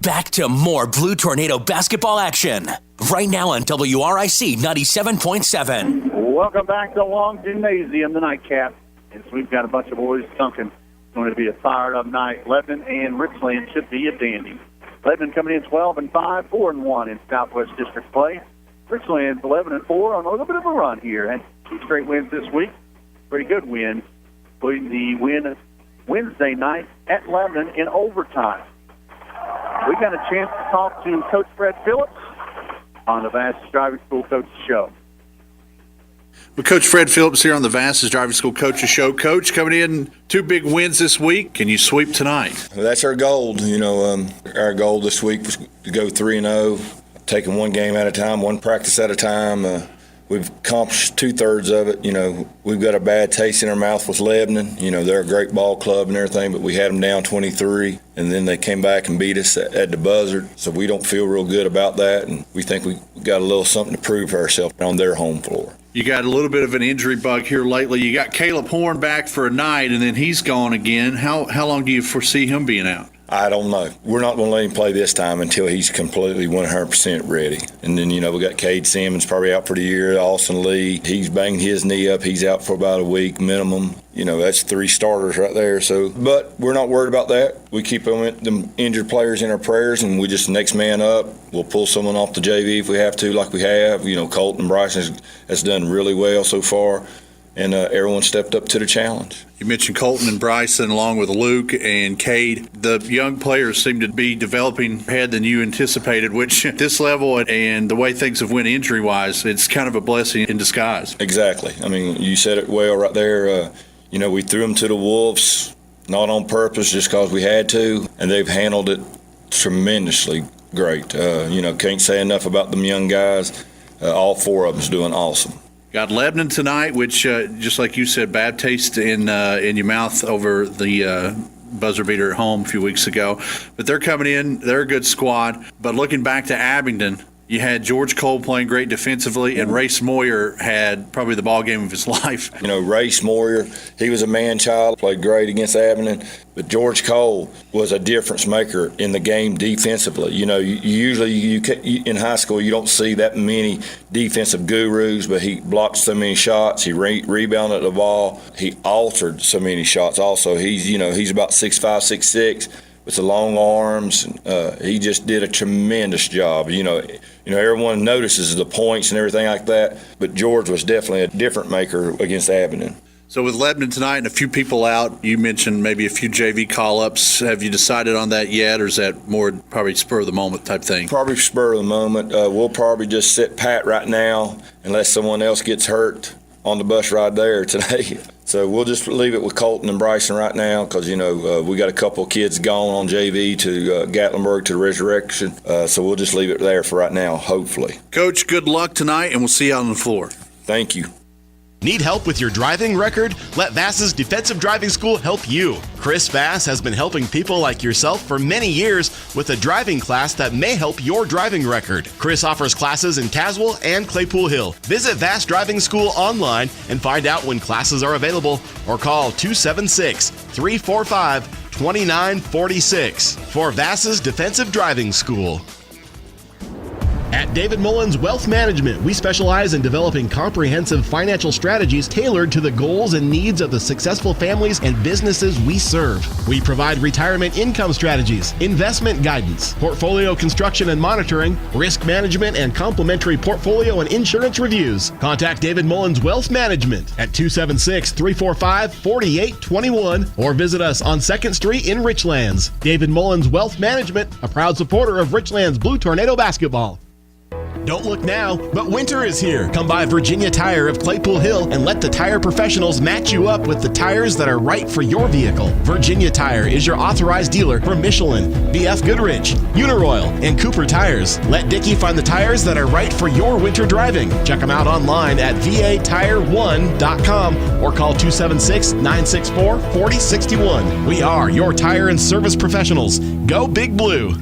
Back to more Blue Tornado basketball action. Right now on WRIC 97.7. Welcome back to Long Gymnasium, the nightcap. As we've got a bunch of boys dunking. It's going to be a fired-up night. Lebanon and Richlands should be a dandy. Lebanon coming in 12-5, 4-1 in Southwest District play. Richlands 11-4 on a little bit of a run here. Had 2 straight wins this week. Pretty good wins. Including the win Wednesday night at Lebanon in overtime. We got a chance to talk to Coach Fred Phillips on the Vastus Driving School Coaches Show. Well, Coach Fred Phillips here on the Vastus Driving School Coaches Show. Coach, coming in 2 big wins this week. Can you sweep tonight? Well, that's our goal. Our goal this week was to go 3-0, taking one game at a time, one practice at a time. We've accomplished 2/3 of it. We've got a bad taste in our mouth with Lebanon. They're a great ball club and everything, but we had them down 23, and then they came back and beat us at the buzzer. So we don't feel real good about that, and we think we got a little something to prove for ourselves on their home floor. You got a little bit of an injury bug here lately. You got Caleb Horn back for a night, and then he's gone again. How long do you foresee him being out? I don't know. We're not going to let him play this time until he's completely 100% ready. And then, we got Cade Simmons probably out for the year. Austin Lee, he's banged his knee up. He's out for about a week minimum. That's 3 starters right there. But we're not worried about that. We keep them injured players in our prayers, and we just next man up. We'll pull someone off the JV if we have to, like we have. Colton Bryson has done really well so far. And everyone stepped up to the challenge. You mentioned Colton and Bryson along with Luke and Cade. The young players seem to be developing ahead than you anticipated, which at this level and the way things have went injury-wise, it's kind of a blessing in disguise. Exactly. You said it well right there. We threw them to the Wolves, not on purpose, just because we had to, and they've handled it tremendously great. Can't say enough about them young guys. All 4 of them's doing awesome. Got Lebanon tonight, which, just like you said, bad taste in your mouth over the buzzer beater at home a few weeks ago. But they're coming in. They're a good squad. But looking back to Abingdon, you had George Cole playing great defensively, and Race Moyer had probably the ball game of his life. Race Moyer, he was a man-child, played great against Abingdon. But George Cole was a difference maker in the game defensively. Usually in high school you don't see that many defensive gurus, but he blocked so many shots. He rebounded the ball. He altered so many shots. Also, he's about 6'5", 6'6". With the long arms, he just did a tremendous job. Everyone notices the points and everything like that, but George was definitely a difference maker against Abingdon. So with Lebanon tonight and a few people out, you mentioned maybe a few JV call-ups. Have you decided on that yet, or is that more probably spur-of-the-moment type thing? Probably spur of the moment. We'll probably just sit pat right now unless someone else gets hurt on the bus ride there today. So we'll just leave it with Colton and Bryson right now because, we got a couple of kids gone on JV to Gatlinburg to the Resurrection. So we'll just leave it there for right now, hopefully. Coach, good luck tonight, and we'll see you out on the floor. Thank you. Need help with your driving record? Let Vass's Defensive Driving School help you. Chris Vass has been helping people like yourself for many years with a driving class that may help your driving record. Chris offers classes in Caswell and Claypool Hill. Visit Vass Driving School online and find out when classes are available or call 276-345-2946 for Vass's Defensive Driving School. At David Mullins Wealth Management, we specialize in developing comprehensive financial strategies tailored to the goals and needs of the successful families and businesses we serve. We provide retirement income strategies, investment guidance, portfolio construction and monitoring, risk management, and complimentary portfolio and insurance reviews. Contact David Mullins Wealth Management at 276-345-4821 or visit us on 2nd Street in Richlands. David Mullins Wealth Management, a proud supporter of Richlands Blue Tornado basketball. Don't look now, but winter is here. Come by Virginia Tire of Claypool Hill and let the tire professionals match you up with the tires that are right for your vehicle. Virginia Tire is your authorized dealer for Michelin, BF Goodrich, Uniroyal, and Cooper tires. Let Dickie find the tires that are right for your winter driving. Check them out online at vatire1.com or call 276-964-4061. We are your tire and service professionals. Go Big Blue.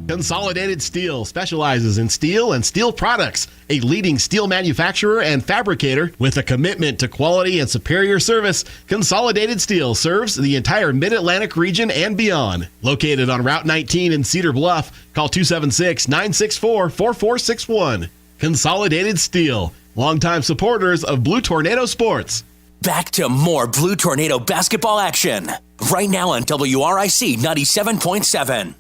Consolidated Steel specializes in steel and steel products, a leading steel manufacturer and fabricator with a commitment to quality and superior service. Consolidated Steel serves the entire Mid-Atlantic region and beyond. Located on Route 19 in Cedar Bluff, call 276-964-4461. Consolidated Steel, longtime supporters of Blue Tornado Sports. Back to more Blue Tornado basketball action. Right now on WRIC 97.7.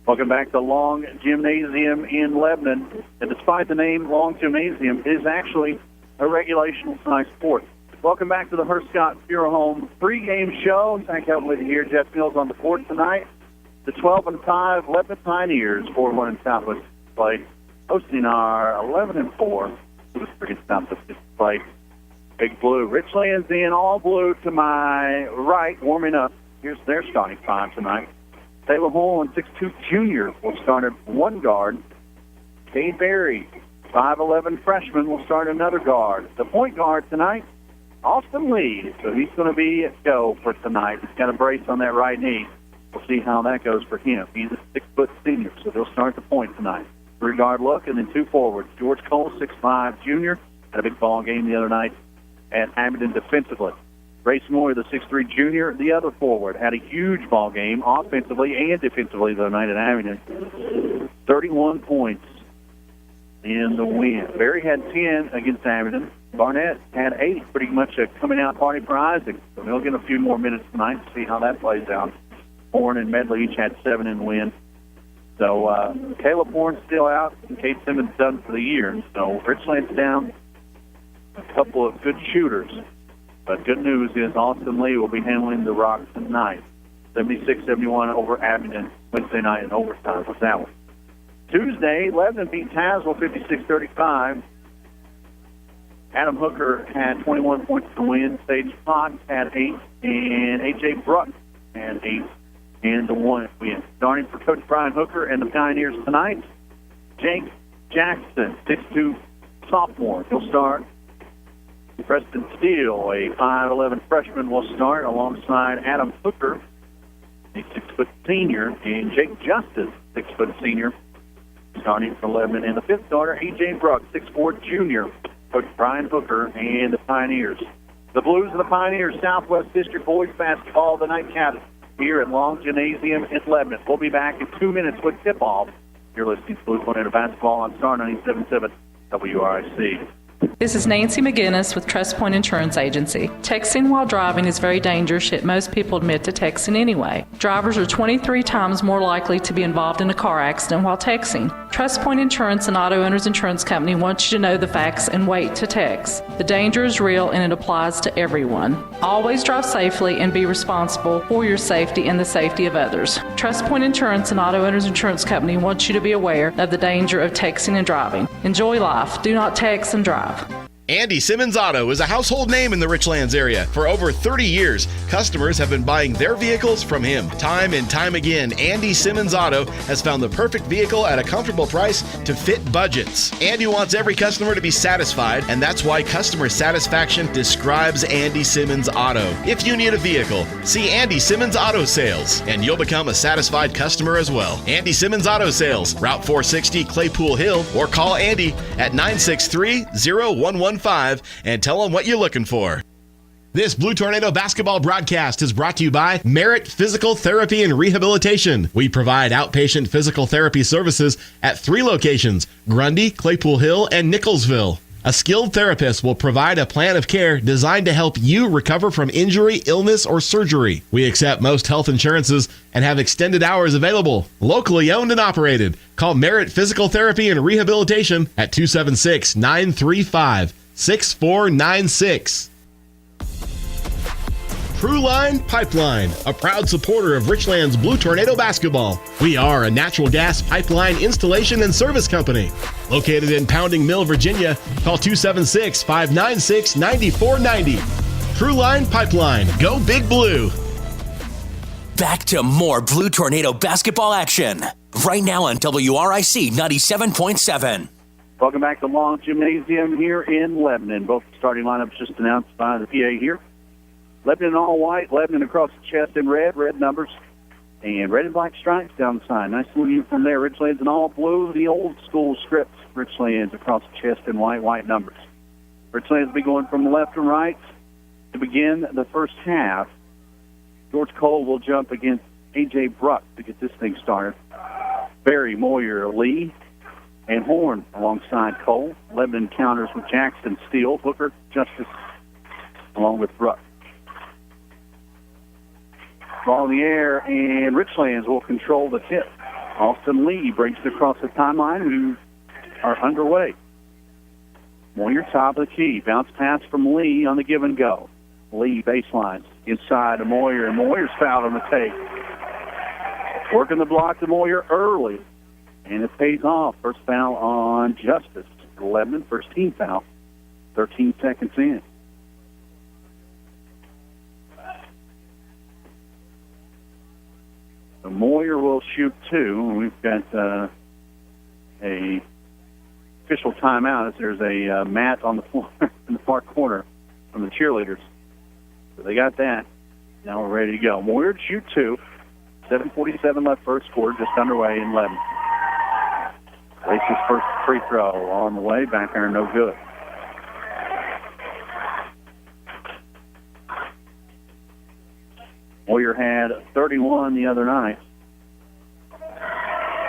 Welcome back to Long Gymnasium in Lebanon. And despite the name Long Gymnasium, it is actually a regulation size sport. Welcome back to the Herscott Funeral Home pregame show. Thank you with you here. Jeff Mills on the court tonight. The 12-5 Lebanon Pioneers, 4-1 in Southwest play, hosting our 11-4 Blues Southwest play. Big Blue. Richlands in all blue to my right, warming up. Here's their starting five tonight. Taylor Hall and 6'2 junior will start at one guard. Cade Berry, 5'11 freshman, will start another guard. The point guard tonight, Austin Lee. So he's going to be at go for tonight. He's got a brace on that right knee. We'll see how that goes for him. He's a 6-foot senior, so he'll start the point tonight. Three guard look, and then two forwards. George Cole, 6'5 junior, had a big ball game the other night at Hamilton defensively. Grace Moore, the 6'3 junior, the other forward, had a huge ball game offensively and defensively the other night at Hamilton. 31 points in the win. Berry had 10 against Hamilton. Barnett had 8, pretty much a coming out party for Isaac. So they'll get a few more minutes tonight to see how that plays out. Horn and Medley each had 7 in the win. So Caleb Horn's still out, and Kate Simmons done for the year. So Richlands down a couple of good shooters. But good news is Austin Lee will be handling the rock tonight. 76-71 over Abingdon Wednesday night in overtime was that one. Tuesday, Lebanon beat Tazewell 56-35. Adam Hooker had 21 points to win. Sage Fox had 8. And A.J. Bruck had 8 in the win. Starting for Coach Brian Hooker and the Pioneers tonight, Jake Jackson, 6'2 sophomore. He'll start. Preston Steele, a 5'11 freshman, will start alongside Adam Hooker, a 6-foot senior, and Jake Justice, 6-foot senior, starting for Lebanon. And the fifth starter, A.J. Bruck, 6'4 junior, Coach Brian Hooker and the Pioneers. The Blues and the Pioneers, Southwest District Boys Basketball, the nightcap here at Long Gymnasium in Lebanon. We'll be back in 2 minutes with tip-off. You're listening to Blue Tornado Basketball on Star 97.7 WRIC. This is Nancy McGinnis with Trust Point Insurance Agency. Texting while driving is very dangerous, yet most people admit to texting anyway. Drivers are 23 times more likely to be involved in a car accident while texting. Trust Point Insurance and Auto Owners Insurance Company wants you to know the facts and wait to text. The danger is real and it applies to everyone. Always drive safely and be responsible for your safety and the safety of others. Trust Point Insurance and Auto Owners Insurance Company wants you to be aware of the danger of texting and driving. Enjoy life. Do not text and drive. Andy Simmons Auto is a household name in the Richlands area. For over 30 years, customers have been buying their vehicles from him. Time and time again, Andy Simmons Auto has found the perfect vehicle at a comfortable price to fit budgets. Andy wants every customer to be satisfied, and that's why customer satisfaction describes Andy Simmons Auto. If you need a vehicle, see Andy Simmons Auto Sales, and you'll become a satisfied customer as well. Andy Simmons Auto Sales, Route 460 Claypool Hill, or call Andy at 963-0115 and tell them what you're looking for. This Blue Tornado basketball broadcast is brought to you by Merit Physical Therapy and Rehabilitation. We provide outpatient physical therapy services at 3 locations, Grundy, Claypool Hill, and Nicholsville. A skilled therapist will provide a plan of care designed to help you recover from injury, illness, or surgery. We accept most health insurances and have extended hours available. Locally owned and operated. Call Merit Physical Therapy and Rehabilitation at 276-935-6496. Truline Pipeline, a proud supporter of Richlands Blue Tornado Basketball. We are a natural gas pipeline installation and service company. Located in Pounding Mill, Virginia, call 276-596-9490. Truline Pipeline, go Big Blue. Back to more Blue Tornado basketball action. Right now on WRIC 97.7. Welcome back to Long Gymnasium here in Lebanon. Both starting lineups just announced by the PA here. Lebanon all white, Lebanon across the chest in red numbers. And red and black stripes down the side. Nice little uniform there. Richlands in all blue, the old school script. Richlands across the chest in white numbers. Richlands will be going from left to right to begin the first half. George Cole will jump against A.J. Bruck to get this thing started. Barry, Moyer, Lee, and Horn alongside Cole. Lebanon counters with Jackson, Steele, Hooker, Justice, along with Bruck. Ball in the air, and Richlands will control the tip. Austin Lee brings it across the timeline, who are underway. Moyer top of the key. Bounce pass from Lee on the give and go. Lee baselines inside to Moyer, and Moyer's fouled on the take. Working the block to Moyer early, and it pays off. First foul on Justice. Lebanon, first team foul. 13 seconds in. So Moyer will shoot two, and we've got a official timeout as there's a mat on the floor in the far corner from the cheerleaders. So they got that. Now we're ready to go. Moyer to shoot two. 7:47 left first quarter, just underway in Lebanon. Lace's first free throw on the way, back there, no good. Moyer had 31 the other night.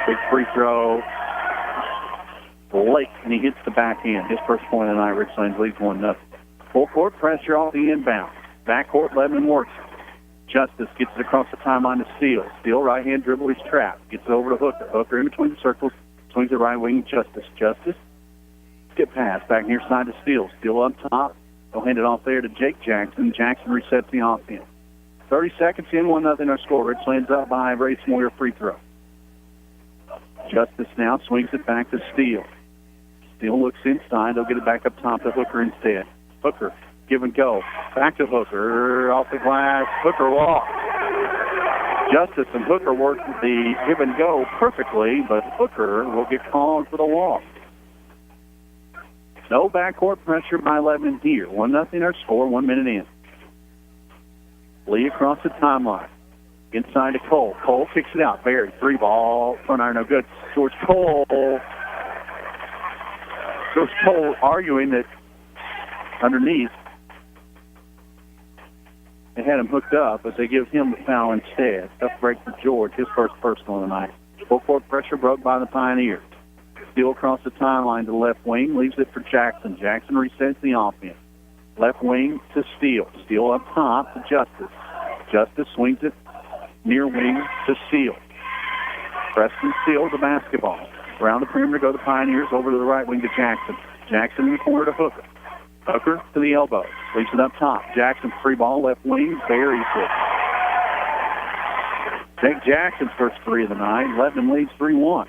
Big free throw. Late, and he hits the backhand. His first point of the night. Richlands leads 1-0. Full court pressure off the inbound. Backcourt, Lebanon works. Justice gets it across the timeline to Steele. Steele, right-hand dribble, he's trapped. Gets it over to Hooker. Hooker in between the circles. Swings it right wing, Justice. Justice. Skip pass back near side to Steele. Steele up top. They'll hand it off there to Jake Jackson. Jackson resets the offense. 30 seconds in, 1-0 our score. Richlands up by Race Moyer free throw. Justice now swings it back to Steele. Steele looks inside. They'll get it back up top to Hooker instead. Hooker, give and go. Back to Hooker. Off the glass. Hooker walk. Justice and Hooker work the give and go perfectly, but Hooker will get called for the walk. No backcourt pressure by Lebanon here. 1-0 our score, 1 minute in. Lee across the timeline. Inside to Cole. Cole kicks it out. Barry, three ball. Front iron, no good. George Cole arguing that underneath they had him hooked up, but they give him the foul instead. Tough break for George, his first personal of the night. Full court pressure broke by the Pioneers. Steele across the timeline to the left wing, leaves it for Jackson. Jackson resets the offense. Left wing to Steele. Steele up top to Justice. Justice swings it near wing to Steele. Preston Steele the basketball. Around the perimeter go the Pioneers, over to the right wing to Jackson. Jackson in the corner to Hooker. Hooker to the elbow. Leaves it up top. Jackson free ball, left wing, buries it. Jake Jackson's first three of the night. Lebanon leads 3-1.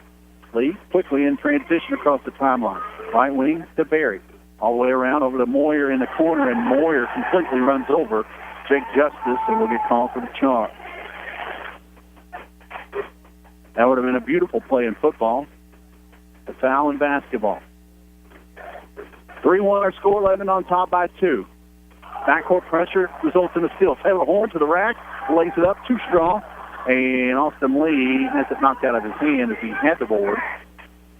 Lee quickly in transition across the timeline. Right wing to Barry. All the way around over to Moyer in the corner, and Moyer completely runs over Jake Justice and will get called for the charge. That would have been a beautiful play in football. A foul in basketball. 3-1 our score, Lebanon on top by 2. Backcourt pressure results in a steal. Taylor Horn to the rack, lays it up too strong, and Austin Lee has it knocked out of his hand as he had the board.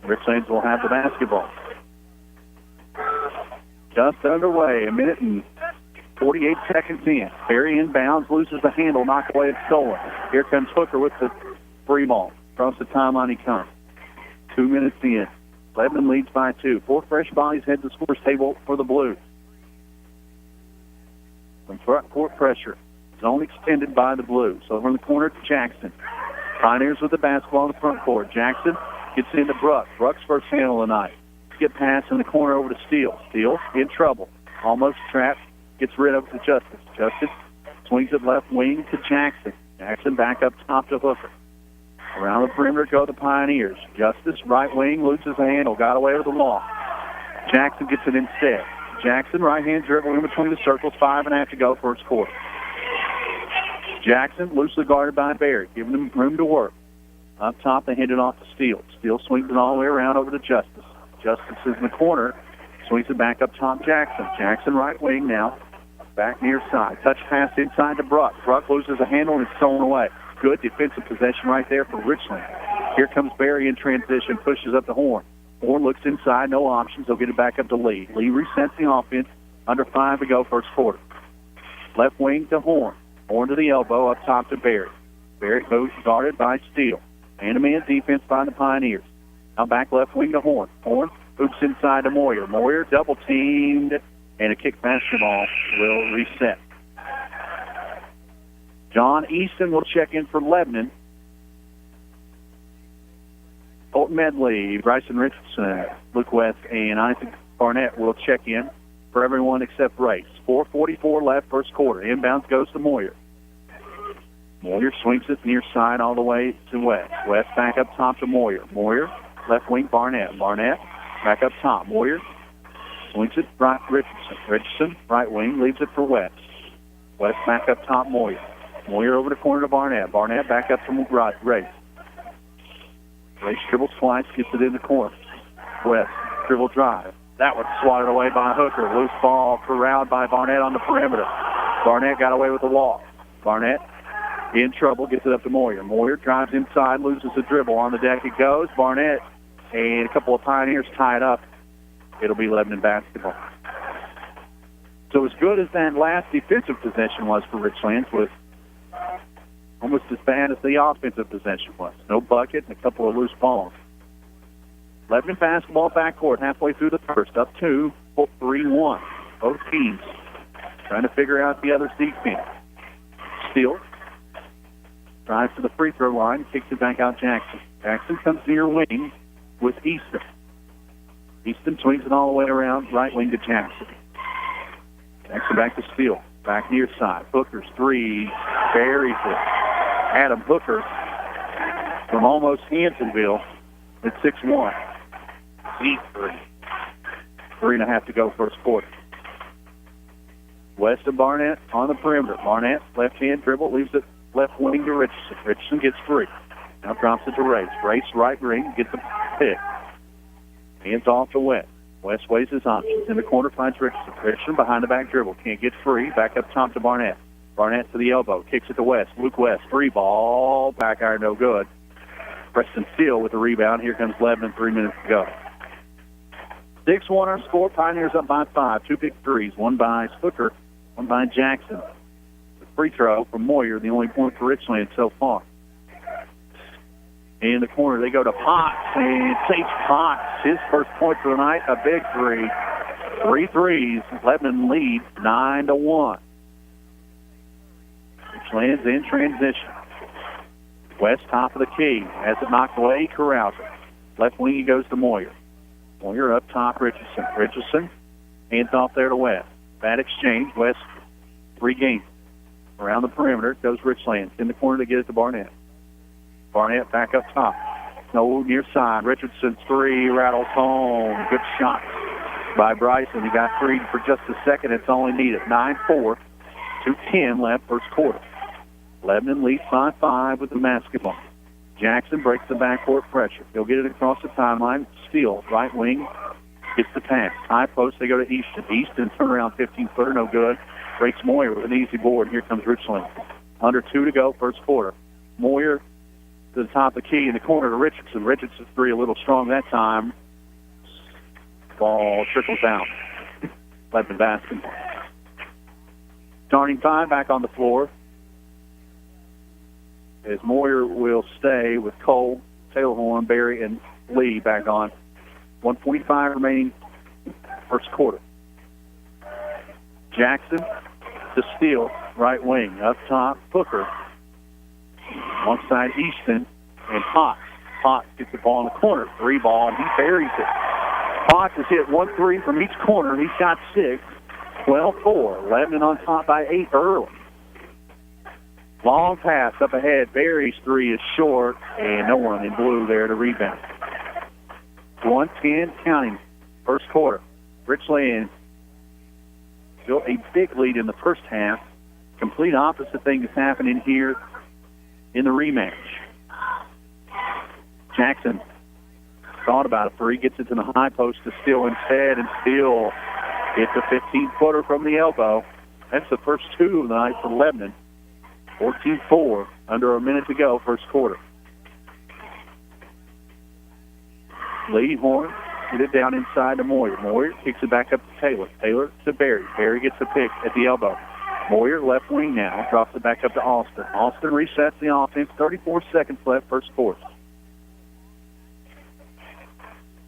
Richlands will have the basketball. Just underway, a minute and 48 seconds in. Barry inbounds, loses the handle, knocked away and stolen. Here comes Hooker with the free ball. Across the timeline he comes. 2 minutes in. Lebanon leads by 2. 4 fresh bodies head to the scores table for the Blues. From front court pressure. Zone extended by the Blues. Over in the corner to Jackson. Pioneers with the basketball in the front court. Jackson gets into Bruck. Bruck's first handle tonight. Get pass in the corner over to Steele. Steele in trouble. Almost trapped. Gets rid of it to Justice. Justice swings it left wing to Jackson. Jackson back up top to Hooker. Around the perimeter go the Pioneers. Justice, right wing, loses the handle. Got away with the ball. Jackson gets it instead. Jackson, right-hand dribble in between the circles. 5.5 to go first quarter. Jackson, loosely guarded by Barry, giving him room to work. Up top, they hand it off to Steele. Steele swings it all the way around over to Justice. Justice is in the corner. Swings it back up top, Jackson. Jackson, right wing now. Back near side. Touch pass inside to Bruck. Bruck loses a handle and it's stolen away. good defensive possession right there for Richland. Here comes Barry in transition, pushes up the Horn. Horn looks inside, no options. They'll get it back up to Lee. Lee resets the offense. Under 5 to go, first quarter. Left wing to Horn. Horn to the elbow, up top to Barry. Barry moves guarded by Steele. Man-to-man defense by the Pioneers. Now back left wing to Horn. Horn hoops inside to Moyer. Moyer double-teamed, and a kick basketball will reset. John Easton will check in for Lebanon. Colton Medley, Bryson Richardson, Luke West, and Isaac Barnett will check in for everyone except Race. 4:44 left, first quarter. Inbounds goes to Moyer. Moyer swings it near side all the way to West. West back up top to Moyer. Moyer, left wing, Barnett. Barnett, back up top. Moyer swings it right, Richardson. Richardson, right wing, leaves it for West. West back up top, Moyer. Moyer over the corner to Barnett. Barnett back up to Race. Race dribbles twice, gets it in the corner. West, dribble drive. That was swatted away by Hooker. Loose ball corralled by Barnett on the perimeter. Barnett got away with the walk. Barnett in trouble, gets it up to Moyer. Moyer drives inside, loses the dribble. On the deck it goes. Barnett and a couple of Pioneers tied up. It'll be Lebanon basketball. So as good as that last defensive possession was for Richlands, was almost as bad as the offensive possession was. No bucket and a couple of loose balls. Lebanon basketball backcourt halfway through the first, up 2, 3-1. Both teams trying to figure out the other's defense. Steele drives to the free throw line, kicks it back out Jackson. Jackson comes near wing with Easton. Easton swings it all the way around, right wing to Jackson. Jackson back to Steele, back near side. Hooker's three, buries it. Adam Hooker from almost Hansonville at 6'1". Deep three. 3.5 to go first quarter. West of Barnett on the perimeter. Barnett, left-hand dribble, leaves it left wing to Richardson. Richardson gets free. Now drops it to Race. Race, right ring, gets a pick. Hands off to West. West weighs his options. In the corner finds Richardson. Richardson behind the back dribble. Can't get free. Back up top to Barnett. Barnett to the elbow. Kicks it to West. Luke West. Free ball. Back iron, no good. Preston Steele with the rebound. Here comes Lebanon. 3 minutes to go. 6-1 our score. Pioneers up by 5. 2 big threes. One by Hooker. One by Jackson. The free throw from Moyer. The only point for Richlands so far. In the corner, they go to Potts, and Sage Potts, his first point for the night, a big three. 3 threes. Lebanon leads 9-1. Richlands in transition. West top of the key. Has it knocked away, corrals it. Left wing, he goes to Moyer. Moyer up top, Richardson. Richardson, hands off there to West. Bad exchange. West regains. Around the perimeter goes Richlands. In the corner to get it to Barnett. Barnett back up top. No near side. Richardson's three rattles home. Good shot by Bryson. He got freed for just a second. It's only needed. 9-4. 2:10 left first quarter. Lebanon leads by 5 with the basketball. Jackson breaks the backcourt pressure. He'll get it across the timeline. Steele, right wing, gets the pass. High post, they go to Easton. Easton, turnaround 15-footer, no good. Breaks Moyer with an easy board. Here comes Richlands. Under 2 to go, first quarter. Moyer to the top of the key in the corner to Richardson. Richardson's three a little strong that time. Ball trickles down. Lebanon basketball. Starting time back on the floor. As Moyer will stay with Cole, Taylorhorn, Barry, and Lee back on. 1:45 remaining first quarter. Jackson to Steele, right wing. Up top, Hooker. Alongside Easton and Potts. Potts gets the ball in the corner. 3 ball, and he buries it. Potts has hit 1 3 from each corner. He shot 6. 12-4. Lebanon on top by 8 early. Long pass up ahead. Barry's 3 is short, and no one in blue there to rebound. 1:10 counting. First quarter. Richlands built a big lead in the first half. Complete opposite thing is happening here in the rematch. Jackson thought about a 3, gets it to the high post to Steele instead, and Steele hits a 15-footer from the elbow. That's the first 2 of the night for Lebanon. 14-4. Under a minute to go, first quarter. Lee, Horn, get it down inside to Moyer. Moyer kicks it back up to Taylor. Taylor to Barry. Barry gets the pick at the elbow. Moyer, left wing now, drops it back up to Austin. Austin resets the offense. 34 seconds left, first quarter.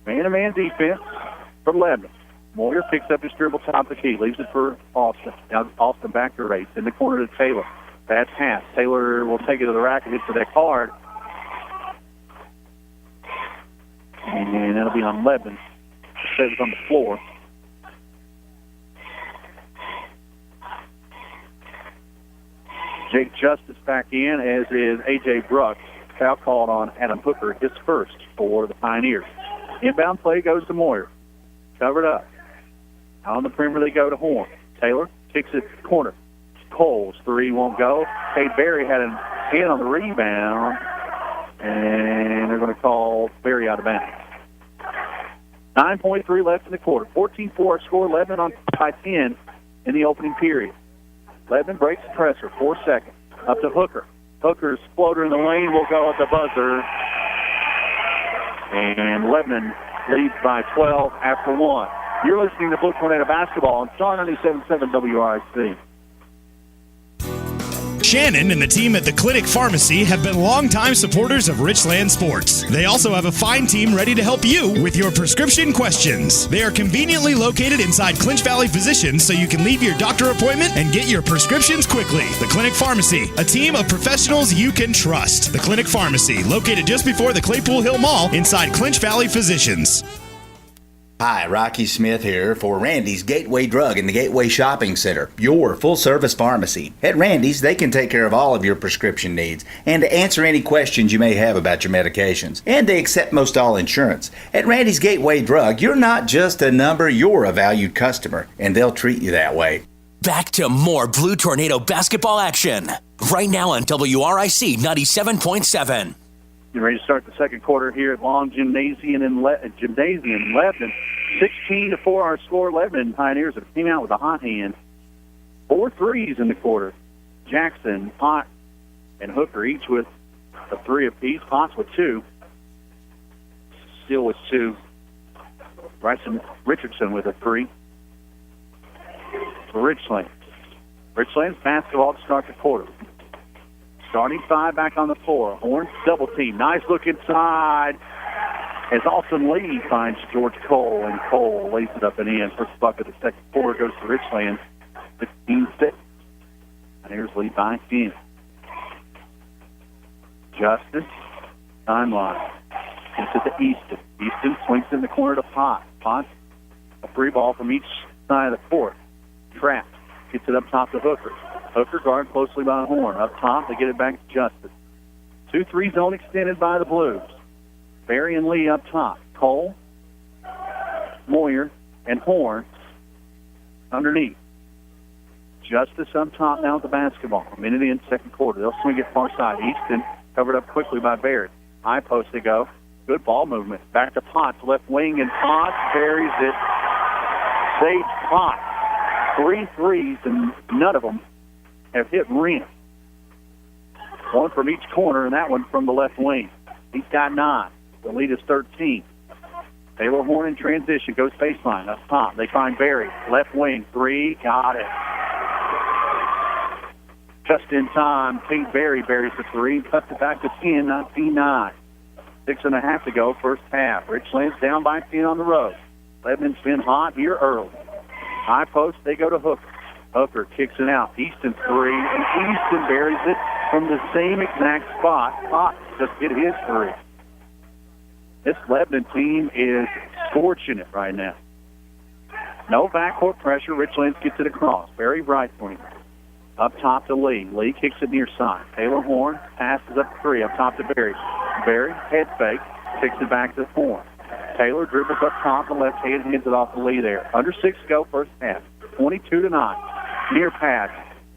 Man-to-man defense for Lebanon. Moyer picks up his dribble top of the key, leaves it for Austin. Now Austin back to race. In the corner to Taylor. Bad pass. Taylor will take it to the rack and hit to that card. And that'll be on Lebanon. It was on the floor. Jake Justice back in, as is A.J. Brooks. Foul called on Adam Hooker, his first for the Pioneers. Inbound play goes to Moyer. Covered up. Out on the perimeter they go to Horn. Taylor kicks it corner. Cole's three won't go. Cade Berry had a hand on the rebound, and they're going to call Berry out of bounds. 9.3 left in the quarter. 14-4 our score. Lebanon on by 10 in the opening period. Lebanon breaks the pressure. 4 seconds. Up to Hooker. Hooker's floater in the lane will go at the buzzer. And Lebanon leads by 12 after 1. You're listening to Blue Tornado Basketball on Star 97.7 WRIC. Shannon and the team at the Clinic Pharmacy have been longtime supporters of Richlands Sports. They also have a fine team ready to help you with your prescription questions. They are conveniently located inside Clinch Valley Physicians, so you can leave your doctor appointment and get your prescriptions quickly. The Clinic Pharmacy, a team of professionals you can trust. The Clinic Pharmacy, located just before the Claypool Hill Mall inside Clinch Valley Physicians. Hi, Rocky Smith here for Randy's Gateway Drug in the Gateway Shopping Center, your full-service pharmacy. At Randy's, they can take care of all of your prescription needs and to answer any questions you may have about your medications. And they accept most all insurance. At Randy's Gateway Drug, you're not just a number, you're a valued customer, and they'll treat you that way. Back to more Blue Tornado basketball action. Right now on WRIC 97.7. Getting ready to start the second quarter here at Long Gymnasium in Lebanon. 16-4 our score. Lebanon Pioneers have came out with a hot hand. 4 threes in the quarter. Jackson, Pot, and Hooker each with a 3 apiece. Potts with 2. Steele with 2. Bryson Richardson with a 3. For Richlands. Richlands basketball to start the quarter. Starting 5 back on the floor. Horn double team. Nice look inside as Austin Lee finds George Cole, and Cole lays it up and in. First bucket of the second quarter goes to Richlands. 15-6. And here's Lee by 10. Justice. Timeline. Gets it to Easton. Easton swings in the corner to Pot. Pot, a free ball from each side of the court. Trapped. Gets it up top to Hooker. Hooker guard closely by Horn. Up top, they get it back to Justice. 2-3 zone extended by the Blues. Barry and Lee up top. Cole, Moyer, and Horn underneath. Justice up top now with the basketball. A minute in, second quarter. They'll swing it far side. Easton covered up quickly by Barry. High post they go. Good ball movement. Back to Potts, left wing, and Potts buries it. Saves Potts. 3 threes, and none of them have hit rim. One from each corner, and that one from the left wing. He's got 9. The lead is 13. Taylor Horn in transition, goes baseline, up top. They find Barry, left wing, 3, got it. Just in time, Cade Barry buries the 3, cuts it back to 10, 19-9. 6.5 to go, first half. Richlands down by 10 on the road. Lebanon's been hot here early. High post, they go to Hooker. Hooker kicks it out. Easton 3, and Easton buries it from the same exact spot. Potts just hit his 3. This Lebanon team is fortunate right now. No backcourt pressure. Richlands gets it across. Barry right point. Up top to Lee. Lee kicks it near side. Taylor Horn passes up 3. Up top to Barry. Barry, head fake, kicks it back to Horn. Taylor dribbles up top, the left hand, hands it off the Lee there. Under 6 to go, first half. 22-9. Near pass.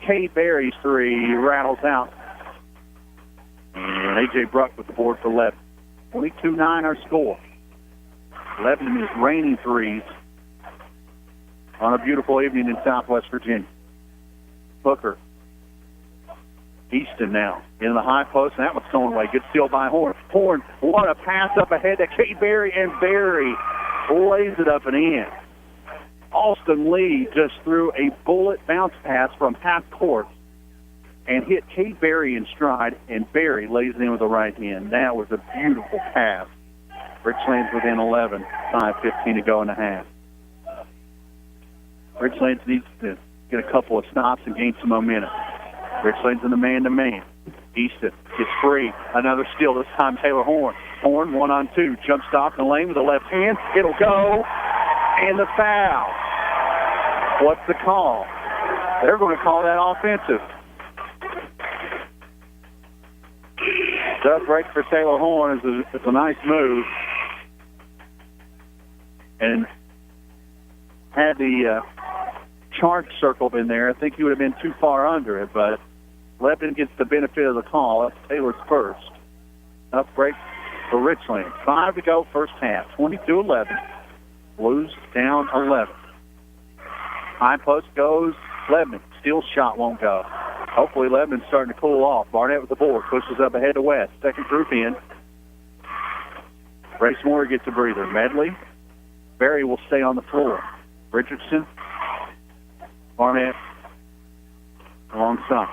Cade Barry's 3 rattles out. And A.J. Bruck with the board for Lebanon. 22-9 our score. Lebanon is raining threes on a beautiful evening in Southwest Virginia. Hooker Easton now into the high post, and that one's thrown away. Good steal by Horn. Horn, what a pass up ahead to Cade Berry, and Berry lays it up and in. Austin Lee just threw a bullet bounce pass from half court and hit Cade Berry in stride, and Berry lays it in with the right hand. That was a beautiful pass. Richlands within 11, 5:15 to go in the half. Richlands needs to get a couple of stops and gain some momentum. Richlands in the man-to-man. Easton gets free. Another steal, this time Taylor Horn. Horn, 1-on-2, jump stop in the lane with the left hand. It'll go, and the foul. What's the call? They're going to call that offensive. Does break for Taylor Horn. It's a nice move. And had the charge circled in there, I think he would have been too far under it, but Lebanon gets the benefit of the call. That's Taylor's first. Up break for Richlands. 5 to go, first half. 22-11. Blues down 11. High post goes Lebanon. Steal shot won't go. Hopefully Lebanon's starting to cool off. Barnett with the board. Pushes up ahead to West. Second group in. Brace Moore gets a breather. Medley. Berry will stay on the floor. Richardson. Barnett alongside.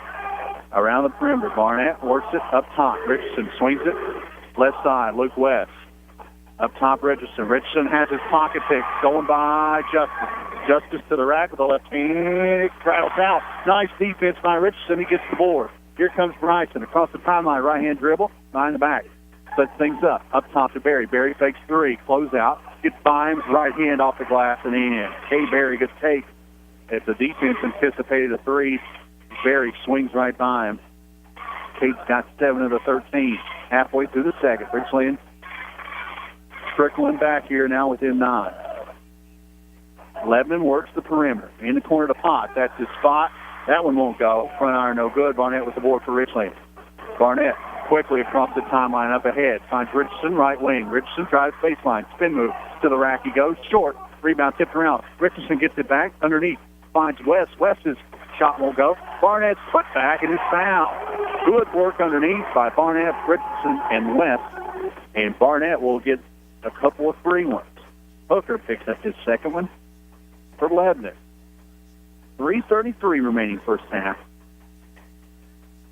Around the perimeter. Barnett works it up top. Richardson swings it. Left side. Luke West. Up top, Richardson. Richardson has his pocket pick. Going by Justice. Justice to the rack with the left hand. Rattles out. Nice defense by Richardson. He gets the board. Here comes Bryson. Across the timeline. Right hand dribble. Behind the back. Sets things up. Up top to Berry. Berry fakes three. Close out. Gets by him. Right hand off the glass and in. Cade Berry gets take. If the defense anticipated a three, Berry swings right by him. Cade's got 7 of the 13. Halfway through the second. Richlands trickling back here now within 9. Lebanon works the perimeter. In the corner to Potts. That's his spot. That one won't go. Front iron no good. Barnett with the board for Richlands. Barnett quickly across the timeline up ahead. Finds Richardson right wing. Richardson drives baseline. Spin move to the rack. He goes short. Rebound tipped around. Richardson gets it back underneath. Finds West. West's shot won't go. Barnett's put back and is fouled. Good work underneath by Barnett, Richardson, and West. And Barnett will get a couple of free ones. Hooker picks up his second one for Lebanon. 3:33 remaining first half.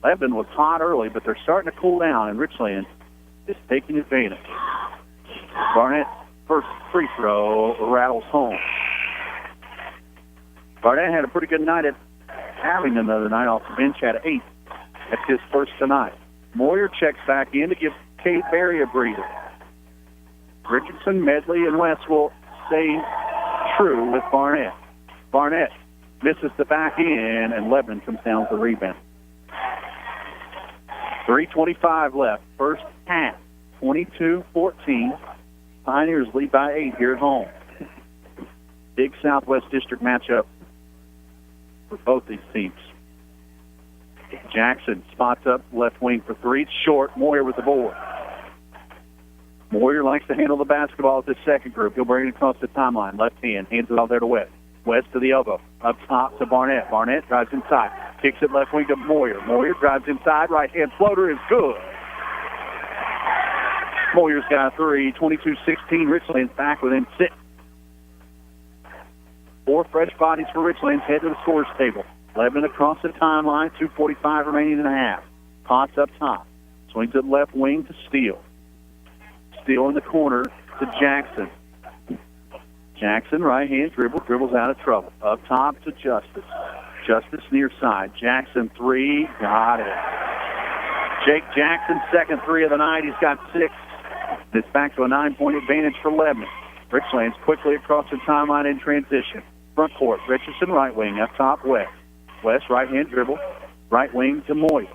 Lebanon was hot early, but they're starting to cool down, and Richlands is taking advantage. Barnett's first free throw rattles home. Barnett had a pretty good night at Abingdon the other night off the bench, had 8. That's his first tonight. Moyer checks back in to give Cade Berry a breather. Richardson, Medley, and West will stay true with Barnett. Barnett misses the back end, and Lebanon comes down with the rebound. 3:25 left. First half, 22-14. Pioneers lead by 8 here at home. Big Southwest District matchup for both these teams. Jackson spots up left wing for 3. It's short. Moyer with the board. Moyer likes to handle the basketball at this second group. He'll bring it across the timeline. Left hand. Hands it out there to West. West to the elbow. Up top to Barnett. Barnett drives inside. Kicks it left wing to Moyer. Moyer drives inside. Right hand floater is good. Moyer's got a 3. 22-16. Richlands back within 6. 4 fresh bodies for Richlands. Head to the scores table. Lebanon across the timeline. 2:45 remaining in the half. Potts up top. Swings it left wing to Steele. Steele in the corner to Jackson. Jackson, right hand dribble. Dribbles out of trouble. Up top to Justice. Justice near side. Jackson 3. Got it. Jake Jackson, second 3 of the night. He's got 6. It's back to a 9-point advantage for Lebanon. Richlands quickly across the timeline in transition. Front court. Richardson, right wing. Up top, West. West, right hand dribble. Right wing to Moyer.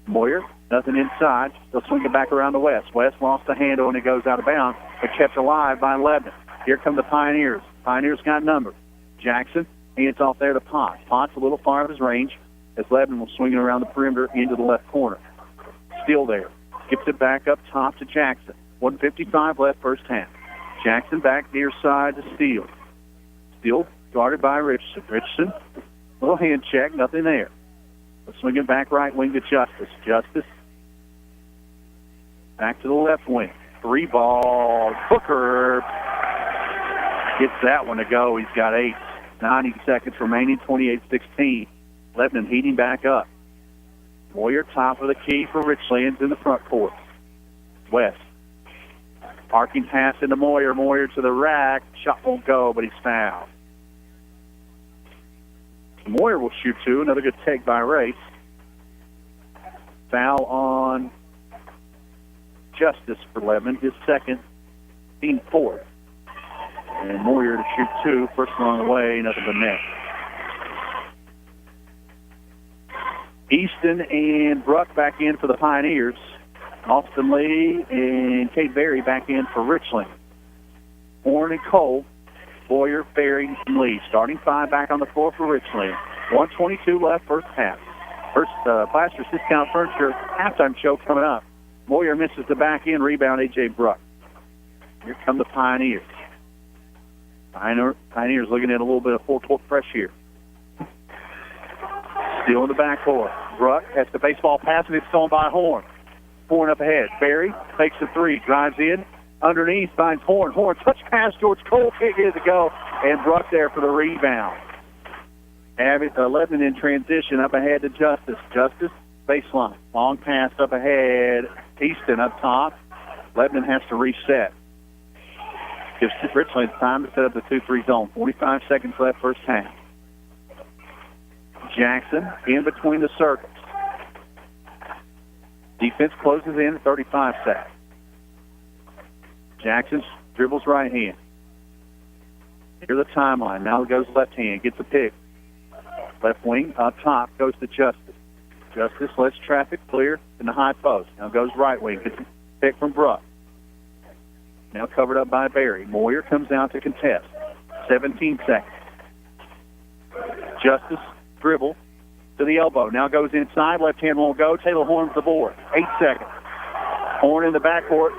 Moyer, nothing inside. They'll swing it back around to West. West lost the handle and it goes out of bounds, but kept alive by Lebanon. Here come the Pioneers. Pioneers got numbered. Jackson, hands off there to Potts. Potts a little far of his range as Lebanon will swing it around the perimeter into the left corner. Still there. Skips it back up top to Jackson. 1:55 left first half. Jackson back near side to Steele. Steele guarded by Richardson. Richardson, little hand check, nothing there. Swing it back right wing to Justice. Justice back to the left wing. 3 ball. Booker gets that one to go. He's got 8. 90 seconds remaining, 28-16. Lebanon heating back up. Moyer top of the key for Richlands in the front court. West. Arcing pass into Moyer. Moyer to the rack. Shot won't go, but he's fouled. Moyer will shoot 2. Another good take by Race. Foul on Justice for Lebanon. His second, team 4th. And Moyer to shoot 2. First one on the way, nothing but net. Easton and Bruck back in for the Pioneers. Austin Lee and Kate Berry back in for Richland. Horn and Cole, Boyer, Berry, and Lee. Starting 5 back on the floor for Richland. 1:22 left, first half. First, Plaster's Discount Furniture halftime show coming up. Moyer misses the back end, rebound A.J. Bruck. Here come the Pioneers. Pioneers looking at a little bit of full-court press here. Still in the backcourt. Bruck has the baseball pass, and it's thrown by Horn. Horn up ahead. Berry takes the 3, drives in. Underneath, finds Horn. Horn, touch pass. George Cole can't get it to go. And Bruck there for the rebound. Lebanon in transition up ahead to Justice. Justice, baseline. Long pass up ahead. Easton up top. Lebanon has to reset. Gives Richlands time to set up the 2-3 zone. 45 seconds left, first half. Jackson in between the circles. Defense closes in at 35 seconds. Jackson dribbles right hand. Here's the timeline. Now it goes left hand. Gets a pick. Left wing up top goes to Justice. Justice lets traffic clear in the high post. Now goes right wing. Gets a pick from Bruck. Now covered up by Berry. Moyer comes out to contest. 17 seconds. Justice dribble to the elbow. Now goes inside. Left hand won't go. Taylor Horn's the board. 8 seconds. Horn in the backcourt.